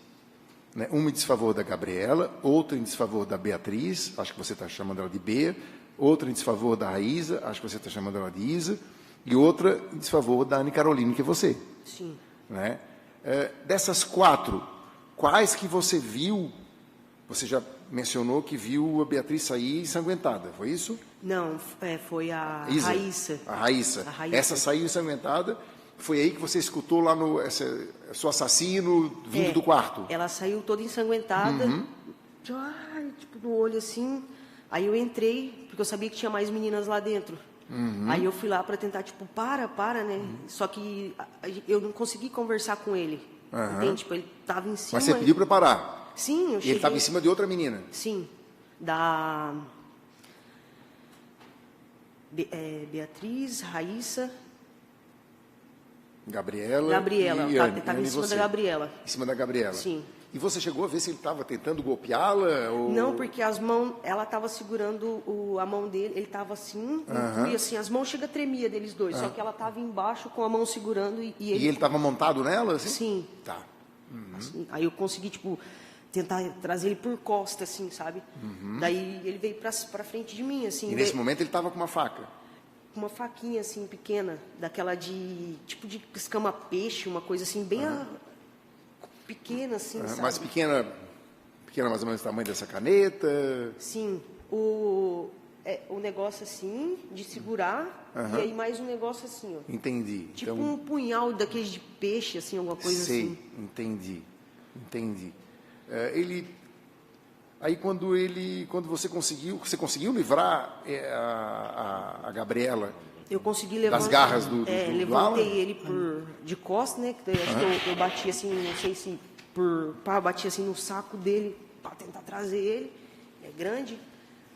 Né? Uma em desfavor da Gabriela, outra em desfavor da Beatriz, acho que você está chamando ela de Bea, outra em desfavor da Raíza, acho que você está chamando ela de Isa, e outra em desfavor da Anne Caroline, que é você. Sim. Né? Dessas 4, quais que você viu? Você já mencionou que viu a Beatriz sair ensanguentada, foi isso? Não, foi a Isa, Raíssa. A Raíssa. Essa saiu ensanguentada, foi aí que você escutou lá no seu assassino vindo do quarto? Ela saiu toda ensanguentada, tipo, no olho assim. Aí eu entrei, porque eu sabia que tinha mais meninas lá dentro. Uhum. Aí eu fui lá para tentar, tipo, para, né? Uhum. Só que eu não consegui conversar com ele. Uhum. Entende? Tipo, ele estava em cima. Mas você pediu para parar? Sim, eu cheguei. E ele estava em cima de outra menina? Sim. Da Beatriz, Raíssa. Gabriela. E estava em cima da Gabriela. Em cima da Gabriela? Sim. E você chegou a ver se ele estava tentando golpeá-la? Ou... Não, porque as mãos, ela estava segurando a mão dele, ele estava assim, e assim, as mãos chega a tremia deles dois, só que ela estava embaixo com a mão segurando e ele... E ele estava montado nela? Assim? Sim. Tá. Uhum. Assim, aí eu consegui, tipo, tentar trazer ele por costa, assim, sabe? Uhum. Daí ele veio para frente de mim, assim. E nesse momento ele estava com uma faca? Uma faquinha, assim, pequena, daquela de, tipo de escama-peixe, uma coisa assim, bem... pequena, assim, sabe? Mas pequena mais ou menos o tamanho dessa caneta? Sim. O negócio assim, de segurar, e aí mais um negócio assim, ó. Entendi. Tipo então... um punhal daqueles de peixe, assim, alguma coisa assim. Sei, entendi. Aí quando você conseguiu livrar a Gabriela... Eu consegui levantar. Das garras do levantei ele de costas, né? Que acho que eu bati assim, não sei se bati assim no saco dele para tentar trazer ele. É grande.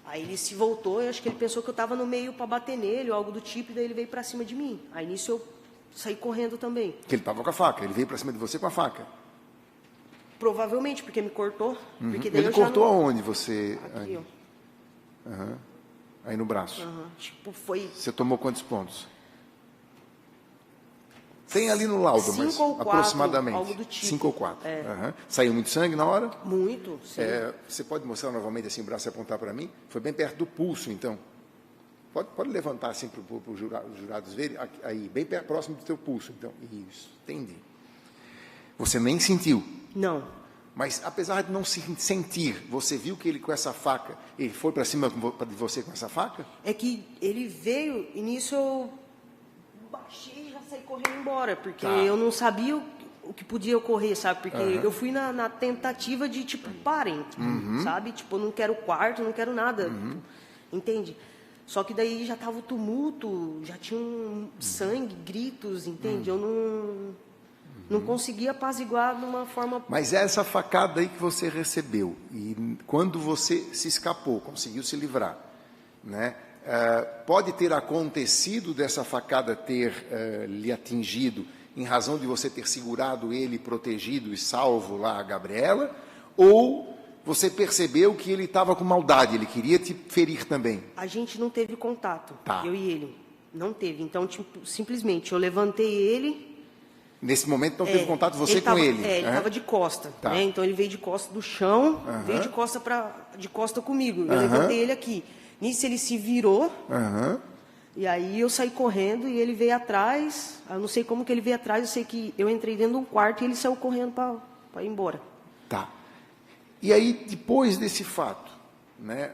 Aí ele se voltou, eu acho que ele pensou que eu estava no meio para bater nele ou algo do tipo, e daí ele veio para cima de mim. Aí nisso eu saí correndo também. Que ele estava com a faca, ele veio para cima de você com a faca. Provavelmente, porque me cortou. Uhum. Porque daí ele cortou aonde você? Aqui, ó. Aí no braço. Tipo, foi... Você tomou quantos pontos? Tem ali no laudo, 5 mas ou 4, aproximadamente. algo do tipo. 5 ou 4. Saiu muito sangue na hora? Muito, sim. Você pode mostrar novamente assim o braço e apontar para mim? Foi bem perto do pulso, então. Pode levantar assim para os jurados verem? Aí, bem próximo do teu pulso, então. Isso, entendi. Você nem sentiu? Não. Mas, apesar de não se sentir, você viu que ele com essa faca, ele foi para cima de você com essa faca? É que ele veio, e nisso eu baixei, já saí correndo embora, porque Tá. eu não sabia o que podia ocorrer, sabe? Porque eu fui na tentativa de, tipo, parem, sabe? Tipo, eu não quero quarto, não quero nada, entende? Só que daí já tava o tumulto, já tinha sangue, gritos, entende? Eu não conseguia apaziguar de uma forma... Mas essa facada aí que você recebeu, e quando você se escapou, conseguiu se livrar, né? Pode ter acontecido dessa facada ter lhe atingido em razão de você ter segurado ele, protegido e salvo lá a Gabriela, ou você percebeu que ele estava com maldade, ele queria te ferir também? A gente não teve contato, Tá. eu e ele. Não teve. Então, tipo, simplesmente, eu levantei ele... Nesse momento não teve contato você com ele? Ele estava de costa, Tá. né? Então ele veio de costa do chão, veio de costa comigo. Eu levantei ele aqui. Nisso ele se virou, e aí eu saí correndo e ele veio atrás. Eu não sei como que ele veio atrás, eu sei que eu entrei dentro de um quarto e ele saiu correndo para ir embora. Tá. E aí, depois desse fato, né,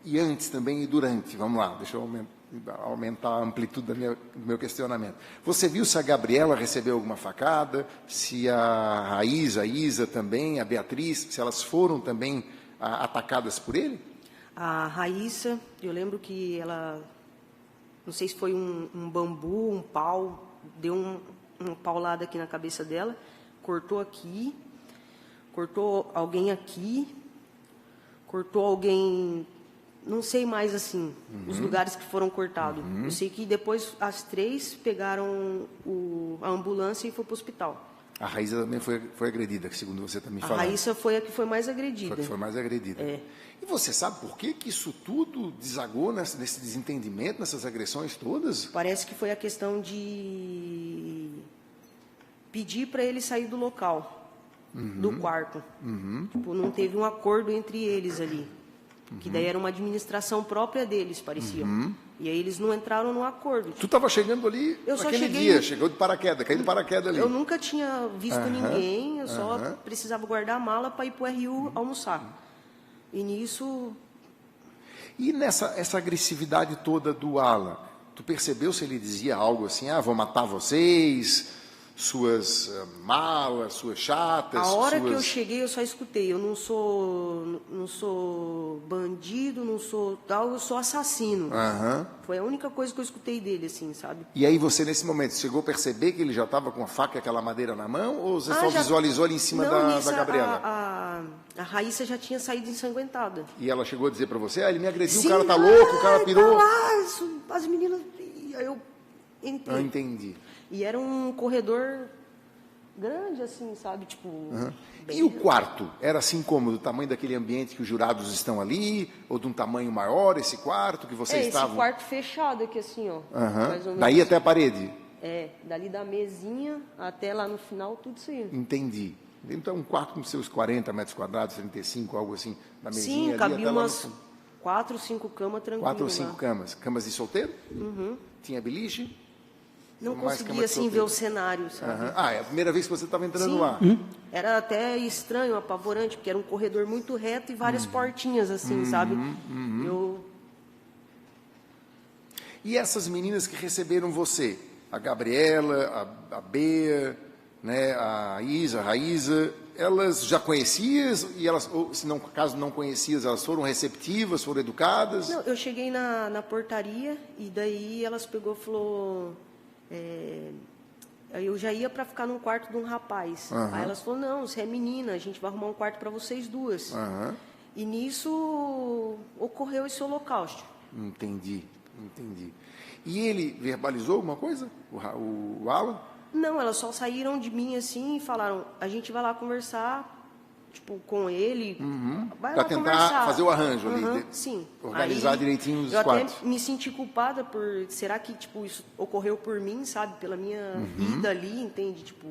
e antes também e durante, vamos lá, deixa eu aumentar a amplitude do meu questionamento. Você viu se a Gabriela recebeu alguma facada, se a Raíza, a Isa também, a Beatriz, se elas foram também atacadas por ele? A Raíssa, eu lembro que ela, não sei se foi um bambu, um pau, deu uma paulada aqui na cabeça dela, cortou aqui, cortou alguém aqui, cortou alguém, não sei mais assim, os lugares que foram cortados. Eu sei que depois as 3 pegaram a ambulância e foi para o hospital. A Raíza também foi agredida, que segundo você está me A falando. Raíssa foi a que foi mais agredida. Foi a que foi mais agredida. É. E você sabe por que isso tudo desagou nesse desentendimento, nessas agressões todas? Parece que foi a questão de pedir para ele sair do local, do quarto. Tipo, não teve um acordo entre eles ali. Que daí era uma administração própria deles, parecia. E aí eles não entraram no acordo. Tu estava chegando ali Eu só naquele cheguei- dia, chegou de paraquedas, caiu de paraquedas ali. Eu nunca tinha visto ninguém, eu só precisava guardar a mala para ir para o RU almoçar. E nisso, E essa agressividade toda do Alan, tu percebeu se ele dizia algo assim, vou matar vocês, suas malas, suas chatas, a hora suas... que eu cheguei, eu só escutei. Eu não sou bandido, não sou tal, eu sou assassino. Aham. Foi a única coisa que eu escutei dele, assim, sabe? E aí você, nesse momento, chegou a perceber que ele já estava com a faca e aquela madeira na mão, ou você só já- visualizou ali em cima Não, nisso da Gabriela? A Raíssa já tinha saído ensanguentada. E ela chegou a dizer para você, ele me agrediu, Sim, o cara tá louco, o cara tá pirou. lá, as meninas... E aí eu entrei. Eu entendi. E era um corredor grande, assim, sabe? Tipo... bem E o quarto? Era assim como? Do tamanho daquele ambiente que os jurados estão ali? Ou de um tamanho maior, esse quarto que vocês esse estavam? quarto fechado aqui, assim, ó. Aham. Mais ou menos. Daí até a parede? Dali da mesinha até lá no final, tudo isso aí. Entendi. Então, um quarto com seus 40 metros quadrados, 35, algo assim, da mesinha Sim, ali cabia até lá no umas fundo. 4 ou 5 camas tranquilas. 4 ou 5 lá. camas. Camas de solteiro? Tinha beliche? Não mais conseguia, cama de assim, ver solteiro. o cenário, sabe? Aham. É a primeira vez que você estava entrando Sim. lá. Era até estranho, apavorante, porque era um corredor muito reto e várias portinhas, assim, sabe? Eu... E essas meninas que receberam você? A Gabriela, a Bea, né, a Isa, a Raíza, elas já conhecias? E elas, ou, se não, caso não conhecias, elas foram receptivas, foram educadas? Não, eu cheguei na portaria e daí elas pegou e falou... aí eu já ia para ficar num quarto de um rapaz. Aí elas falaram, não, você é menina, a gente vai arrumar um quarto para vocês duas. Aham. E nisso ocorreu esse holocausto. Entendi. E ele verbalizou alguma coisa? O Alan? Não, elas só saíram de mim assim e falaram, a gente vai lá conversar, tipo, com ele. Vai Pra lá tentar conversar. fazer o arranjo ali, sim. organizar direitinho os eu quartos. até me senti culpada por, será que, tipo, isso ocorreu por mim, sabe? Pela minha vida ali, entende? Tipo,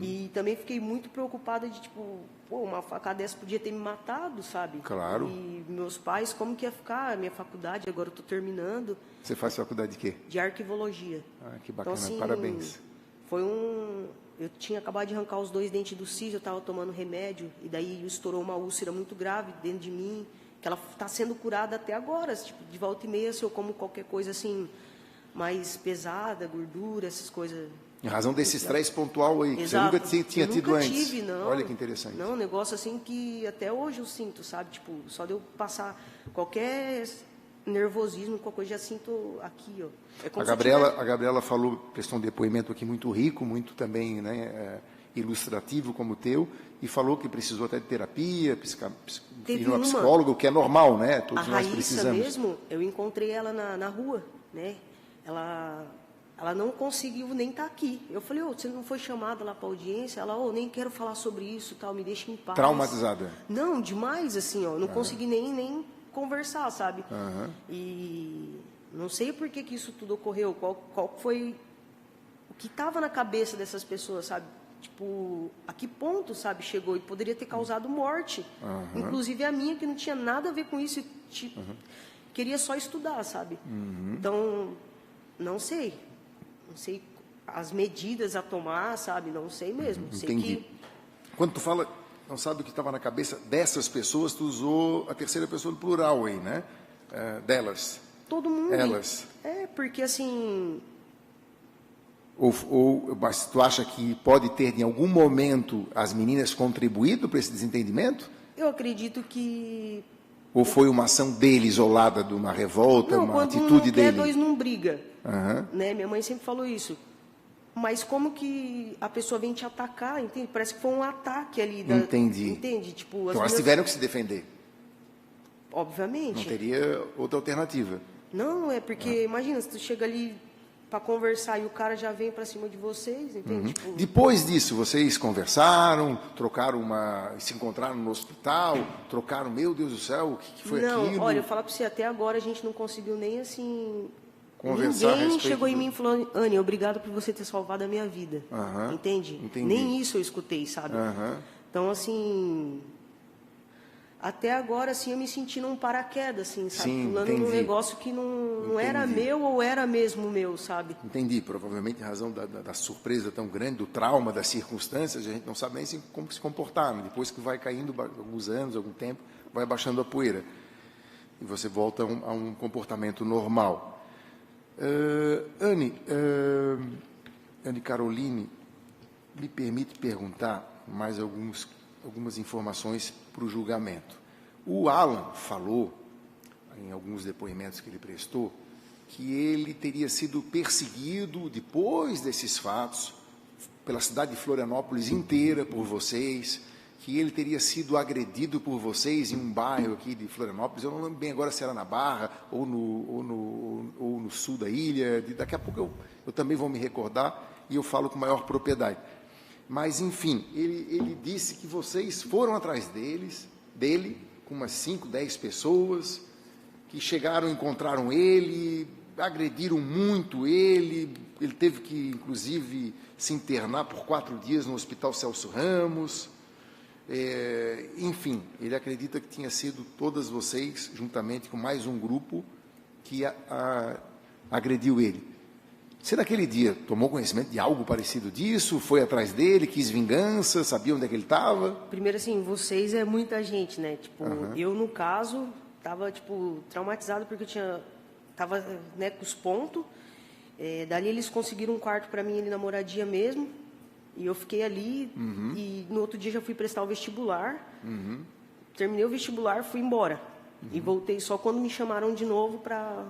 e também fiquei muito preocupada de, tipo, pô, uma facada dessa podia ter me matado, sabe? Claro. E meus pais, como que ia ficar a minha faculdade? Agora eu tô terminando, Você faz faculdade de quê? de arquivologia. Que bacana, Então, assim, parabéns. foi eu tinha acabado de arrancar os 2 dentes do siso, eu estava tomando remédio, e daí estourou uma úlcera muito grave dentro de mim, que ela está sendo curada até agora. Tipo, de volta e meia, se eu como qualquer coisa assim, mais pesada, gordura, essas coisas. Em razão desse estresse pontual aí, que Exato. você nunca tinha Eu tido nunca antes. tive, não. Olha que interessante. Não, um negócio assim que até hoje eu sinto, sabe? Tipo, só de eu passar qualquer nervosismo, qualquer coisa, já sinto aqui, ó. É como A se eu tivesse- Gabriela falou, prestou um depoimento aqui muito rico, muito também, né, ilustrativo como o teu, e falou que precisou até de terapia, Teve ir numa uma- psicóloga, o que é normal, né? A Todos nós Raíssa precisamos. mesmo, eu encontrei ela na rua, né? Ela não conseguiu nem estar aqui. Eu falei, você não foi chamada lá para audiência? Ela, nem quero falar sobre isso, tal, me deixa em paz. Traumatizada. Não, demais, assim, ó. Não consegui nem conversar, sabe? Aham. E não sei por que isso tudo ocorreu, qual foi o que estava na cabeça dessas pessoas, sabe? Tipo, a que ponto, sabe, chegou e poderia ter causado morte. Inclusive a minha, que não tinha nada a ver com isso, queria só estudar, sabe? Então, não sei as medidas a tomar, sabe? Não sei mesmo. Sei Entendi. que Quando tu fala, não sabe o que estava na cabeça dessas pessoas, tu usou a terceira pessoa no plural aí, né? Delas. todo mundo... Elas. Porque assim... Mas tu acha que pode ter, em algum momento, as meninas contribuído para esse desentendimento? Eu acredito que... Ou foi uma ação dele, isolada, de uma revolta, Não, uma quando um atitude não quer, dele? dois não briga. Aham. Né? Minha mãe sempre falou isso. Mas como que a pessoa vem te atacar, entende? Parece que foi um ataque ali. Entendi. Entende? Tipo, as Então elas meninas- tiveram que se defender. Não Obviamente. teria outra alternativa. Não, é porque, imagina, se tu chega ali para conversar e o cara já vem para cima de vocês, entende? Tipo, Depois disso, vocês conversaram, se encontraram no hospital, trocaram, meu Deus do céu, o que foi não, aquilo? olha, eu falo para você, até agora a gente não conseguiu nem assim... Conversar a Ninguém respeito chegou em do- mim e falou, Anny, obrigado por você ter salvado a minha vida. Aham, Entende? entendi. Nem isso eu escutei, sabe? Aham. Então, assim... Até agora, assim, eu me senti num paraquedas, assim, sabe? Sim, Pulando num entendi. negócio que não era Entendi. meu ou era mesmo meu, sabe? Entendi, provavelmente em razão da surpresa tão grande, do trauma, das circunstâncias, a gente não sabe nem como se comportar. Né? Depois que vai caindo alguns anos, algum tempo, vai baixando a poeira. E você volta a um comportamento normal. Anny Caroline, me permite perguntar mais algumas informações para o julgamento. O Alan falou, em alguns depoimentos que ele prestou, que ele teria sido perseguido depois desses fatos pela cidade de Florianópolis inteira por vocês, que ele teria sido agredido por vocês em um bairro aqui de Florianópolis. Eu não lembro bem agora se era na Barra ou no sul da ilha. Daqui a pouco eu também vou me recordar e eu falo com maior propriedade. Mas, enfim, ele disse que vocês foram atrás dele, com umas 5, 10 pessoas, que chegaram, encontraram ele, agrediram muito ele teve que, inclusive, se internar por 4 dias no Hospital Celso Ramos. Enfim, ele acredita que tinha sido todas vocês, juntamente com mais um grupo, que agrediu ele. Você, naquele dia, tomou conhecimento de algo parecido disso? Foi atrás dele, quis vingança, sabia onde é que ele estava? Primeiro, assim, vocês é muita gente, né? Tipo, eu, no caso, tava, tipo, traumatizado porque tava, né, com os pontos. Dali eles conseguiram um quarto para mim ali na moradia mesmo. E eu fiquei ali e no outro dia já fui prestar o vestibular. Terminei o vestibular, fui embora. E voltei só quando me chamaram de novo para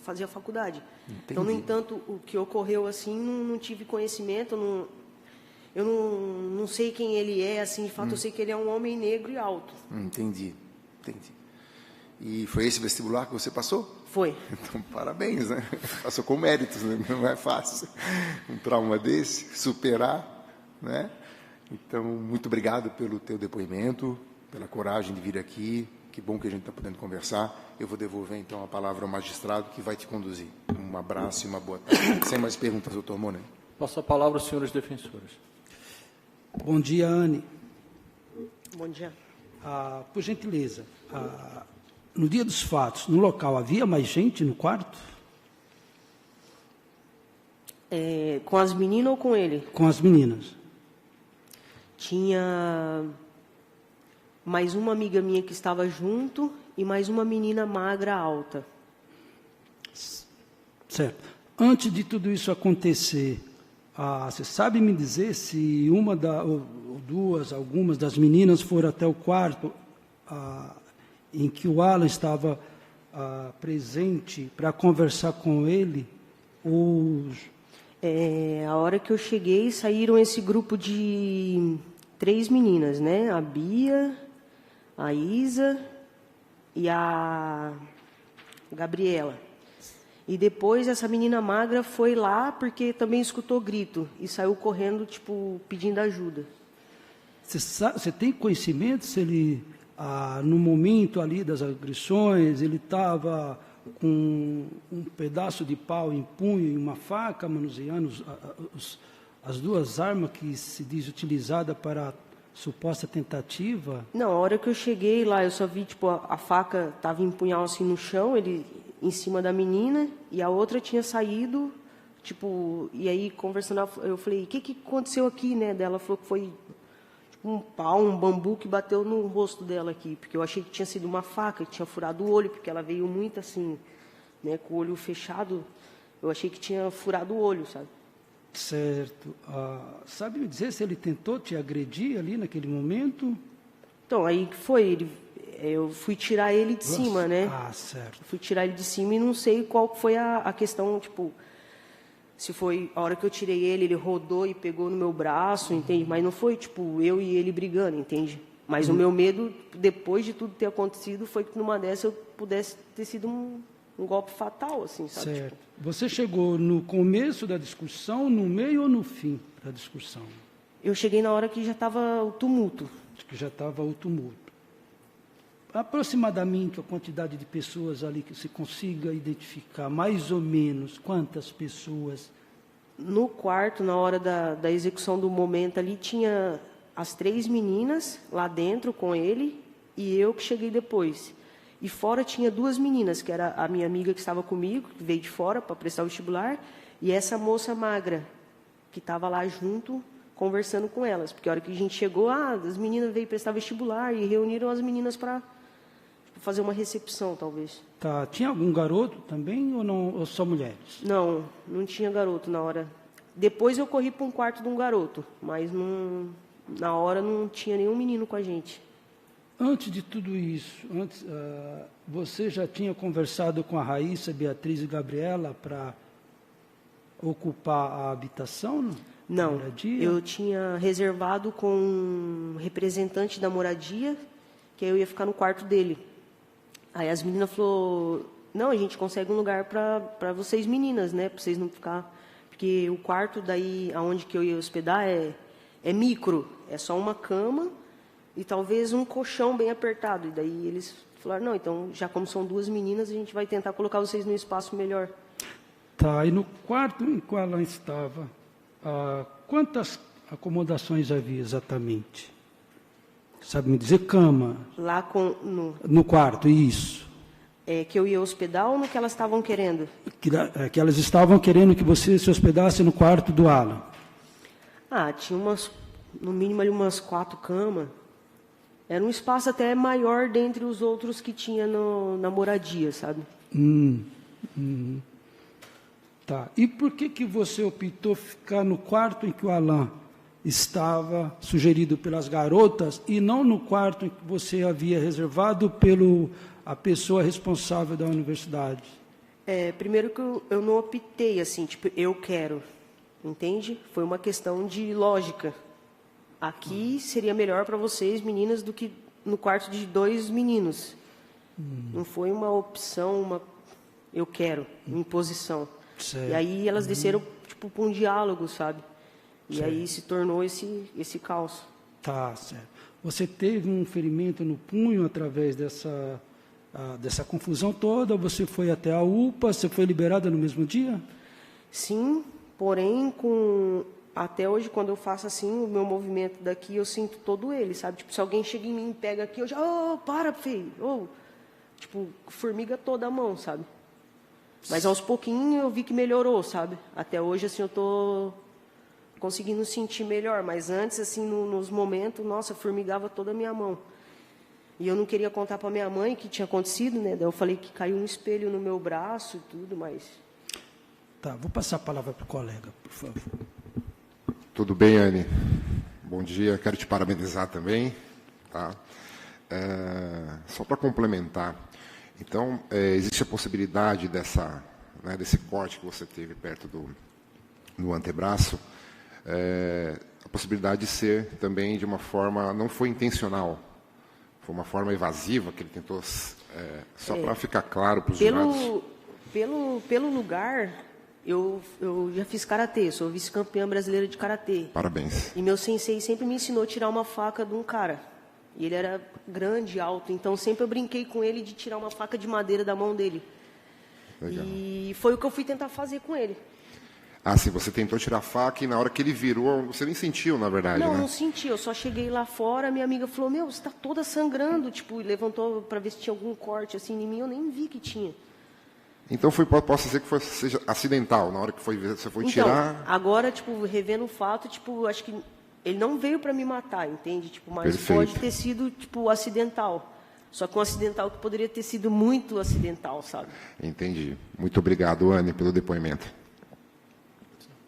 fazer a faculdade. Entendi. Então, no entanto, o que ocorreu assim, não tive conhecimento, eu não sei quem ele é, assim, de fato eu sei que ele é um homem negro e alto. Entendi. E foi esse vestibular que você passou? Foi. Então, parabéns, né? Passou com méritos, né? Não é fácil um trauma desse, superar, né? Então, muito obrigado pelo teu depoimento, pela coragem de vir aqui. Que bom que a gente está podendo conversar. Eu vou devolver, então, a palavra ao magistrado que vai te conduzir. Um abraço e uma boa tarde. Sem mais perguntas, doutor Monet. Passo a palavra aos senhores defensores. Bom dia, Anny. Bom dia. Por gentileza, no dia dos fatos, no local, havia mais gente no quarto? Com as meninas ou com ele? Com as meninas. Tinha mais uma amiga minha que estava junto e mais uma menina magra, alta. Certo. Antes de tudo isso acontecer, você sabe me dizer se algumas das meninas foram até o quarto em que o Alan estava presente para conversar com ele? A hora que eu cheguei, saíram esse grupo de 3 meninas, né? A Bia, a Isa e a Gabriela. E depois essa menina magra foi lá porque também escutou grito e saiu correndo, tipo, pedindo ajuda. Você tem conhecimento se ele, no momento ali das agressões, ele estava com um pedaço de pau em punho e uma faca, manuseando as duas armas que se diz utilizada para a suposta tentativa? Não, a hora que eu cheguei lá, eu só vi, tipo, a faca estava em punhal assim no chão, ele em cima da menina, e a outra tinha saído, tipo, e aí conversando, eu falei, o que aconteceu aqui, né? Dela falou que foi tipo, um pau, um bambu que bateu no rosto dela aqui, porque eu achei que tinha sido uma faca, que tinha furado o olho, porque ela veio muito assim, né, com o olho fechado, eu achei que tinha furado o olho, sabe? Certo. Sabe me dizer se ele tentou te agredir ali naquele momento? Então, aí que foi, eu fui tirar ele de cima, né? Certo. Fui tirar ele de cima e não sei qual foi a questão, tipo, se foi a hora que eu tirei ele rodou e pegou no meu braço, entende? Mas não foi, tipo, eu e ele brigando, entende? Mas o meu medo, depois de tudo ter acontecido, foi que numa dessa eu pudesse ter sido um golpe fatal, assim, sabe? Certo. Tipo, Você chegou no começo da discussão, no meio ou no fim da discussão? eu cheguei na hora que já estava o tumulto. Que já estava o tumulto. Aproximadamente a quantidade de pessoas ali que se consiga identificar, mais ou menos, quantas pessoas? No quarto, na hora da execução do momento ali, tinha as 3 meninas lá dentro com ele e eu que cheguei depois. E fora tinha 2 meninas, que era a minha amiga que estava comigo, que veio de fora para prestar o vestibular, e essa moça magra, que estava lá junto, conversando com elas. Porque a hora que a gente chegou, as meninas veio prestar vestibular e reuniram as meninas para fazer uma recepção, talvez. Tá. Tinha algum garoto também ou não, ou só mulheres? Não, não tinha garoto na hora. Depois eu corri para um quarto de um garoto, mas na hora não tinha nenhum menino com a gente. Antes de tudo isso, você já tinha conversado com a Raíssa, Beatriz e Gabriela para ocupar a habitação? Não, moradia? Eu tinha reservado com um representante da moradia, que eu ia ficar no quarto dele. Aí as meninas falaram, não, a gente consegue um lugar para vocês meninas, né? Para vocês não ficar... Porque o quarto daí, aonde que eu ia hospedar, é micro. É só uma cama e talvez um colchão bem apertado. E daí eles falaram, não, então, já como são 2 meninas, a gente vai tentar colocar vocês num espaço melhor. Tá, e no quarto em que ela estava, quantas acomodações havia exatamente? Sabe me dizer? Cama. Lá no quarto, isso. Que eu ia hospedar ou no que elas estavam querendo? Que elas estavam querendo que você se hospedasse no quarto do Alan. Tinha no mínimo ali umas 4 camas. Era um espaço até maior dentre os outros que tinha na moradia, sabe? Tá. E por que você optou ficar no quarto em que o Alan estava, sugerido pelas garotas, e não no quarto em que você havia reservado a pessoa responsável da universidade? Primeiro que eu não optei assim, tipo, eu quero, entende? Foi uma questão de lógica. Aqui seria melhor para vocês, meninas, do que no quarto de 2 meninos. Não foi uma opção, eu quero, uma imposição. Certo. E aí elas desceram tipo para um diálogo, sabe? E certo. Aí se tornou esse caos. Tá, certo. Você teve um ferimento no punho através dessa confusão toda? Você foi até a UPA? Você foi liberada no mesmo dia? Sim, porém, até hoje, quando eu faço assim, o meu movimento daqui, eu sinto todo ele, sabe? Tipo, se alguém chega em mim e pega aqui, eu já, para, filho, tipo, formiga toda a mão, sabe? Mas aos pouquinhos eu vi que melhorou, sabe? Até hoje, assim, eu tô conseguindo sentir melhor, mas antes, assim, nos momentos, nossa, formigava toda a minha mão. E eu não queria contar para minha mãe o que tinha acontecido, né? Daí eu falei que caiu um espelho no meu braço e tudo, mas... Tá, vou passar a palavra para o colega, por favor. Tudo bem, Anne? Bom dia, quero te parabenizar também. Tá? Só para complementar, então, existe a possibilidade desse corte que você teve perto do antebraço, a possibilidade de ser também de uma forma, não foi intencional, foi uma forma evasiva que ele tentou, só para ficar claro para os jurados. Pelo lugar, eu já fiz karatê, sou vice-campeã brasileira de karatê. Parabéns. E meu sensei sempre me ensinou a tirar uma faca de um cara. E ele era grande, alto, então sempre eu brinquei com ele de tirar uma faca de madeira da mão dele. Legal. E foi o que eu fui tentar fazer com ele. Ah, sim, você tentou tirar a faca e na hora que ele virou, você nem sentiu, na verdade, Não, né? não senti, eu só cheguei lá fora, minha amiga falou, meu, você está toda sangrando, tipo, e levantou para ver se tinha algum corte assim em mim, eu nem vi que tinha. Então posso dizer que seja acidental, na hora que você foi Então, tirar... agora, tipo, revendo o fato, tipo, acho que ele não veio para me matar, entende? Tipo, mas Perfeito. pode ter sido, tipo, acidental. Só que um acidental que poderia ter sido muito acidental, sabe? Entendi. Muito obrigado, Anne, pelo depoimento.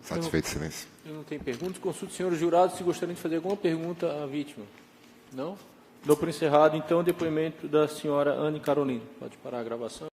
Satisfeito, silêncio. Eu não tenho perguntas. Consulto os senhores jurados se gostariam de fazer alguma pergunta à vítima. Não? Dou por encerrado, então, o depoimento da senhora Anne Carolina. Pode parar a gravação.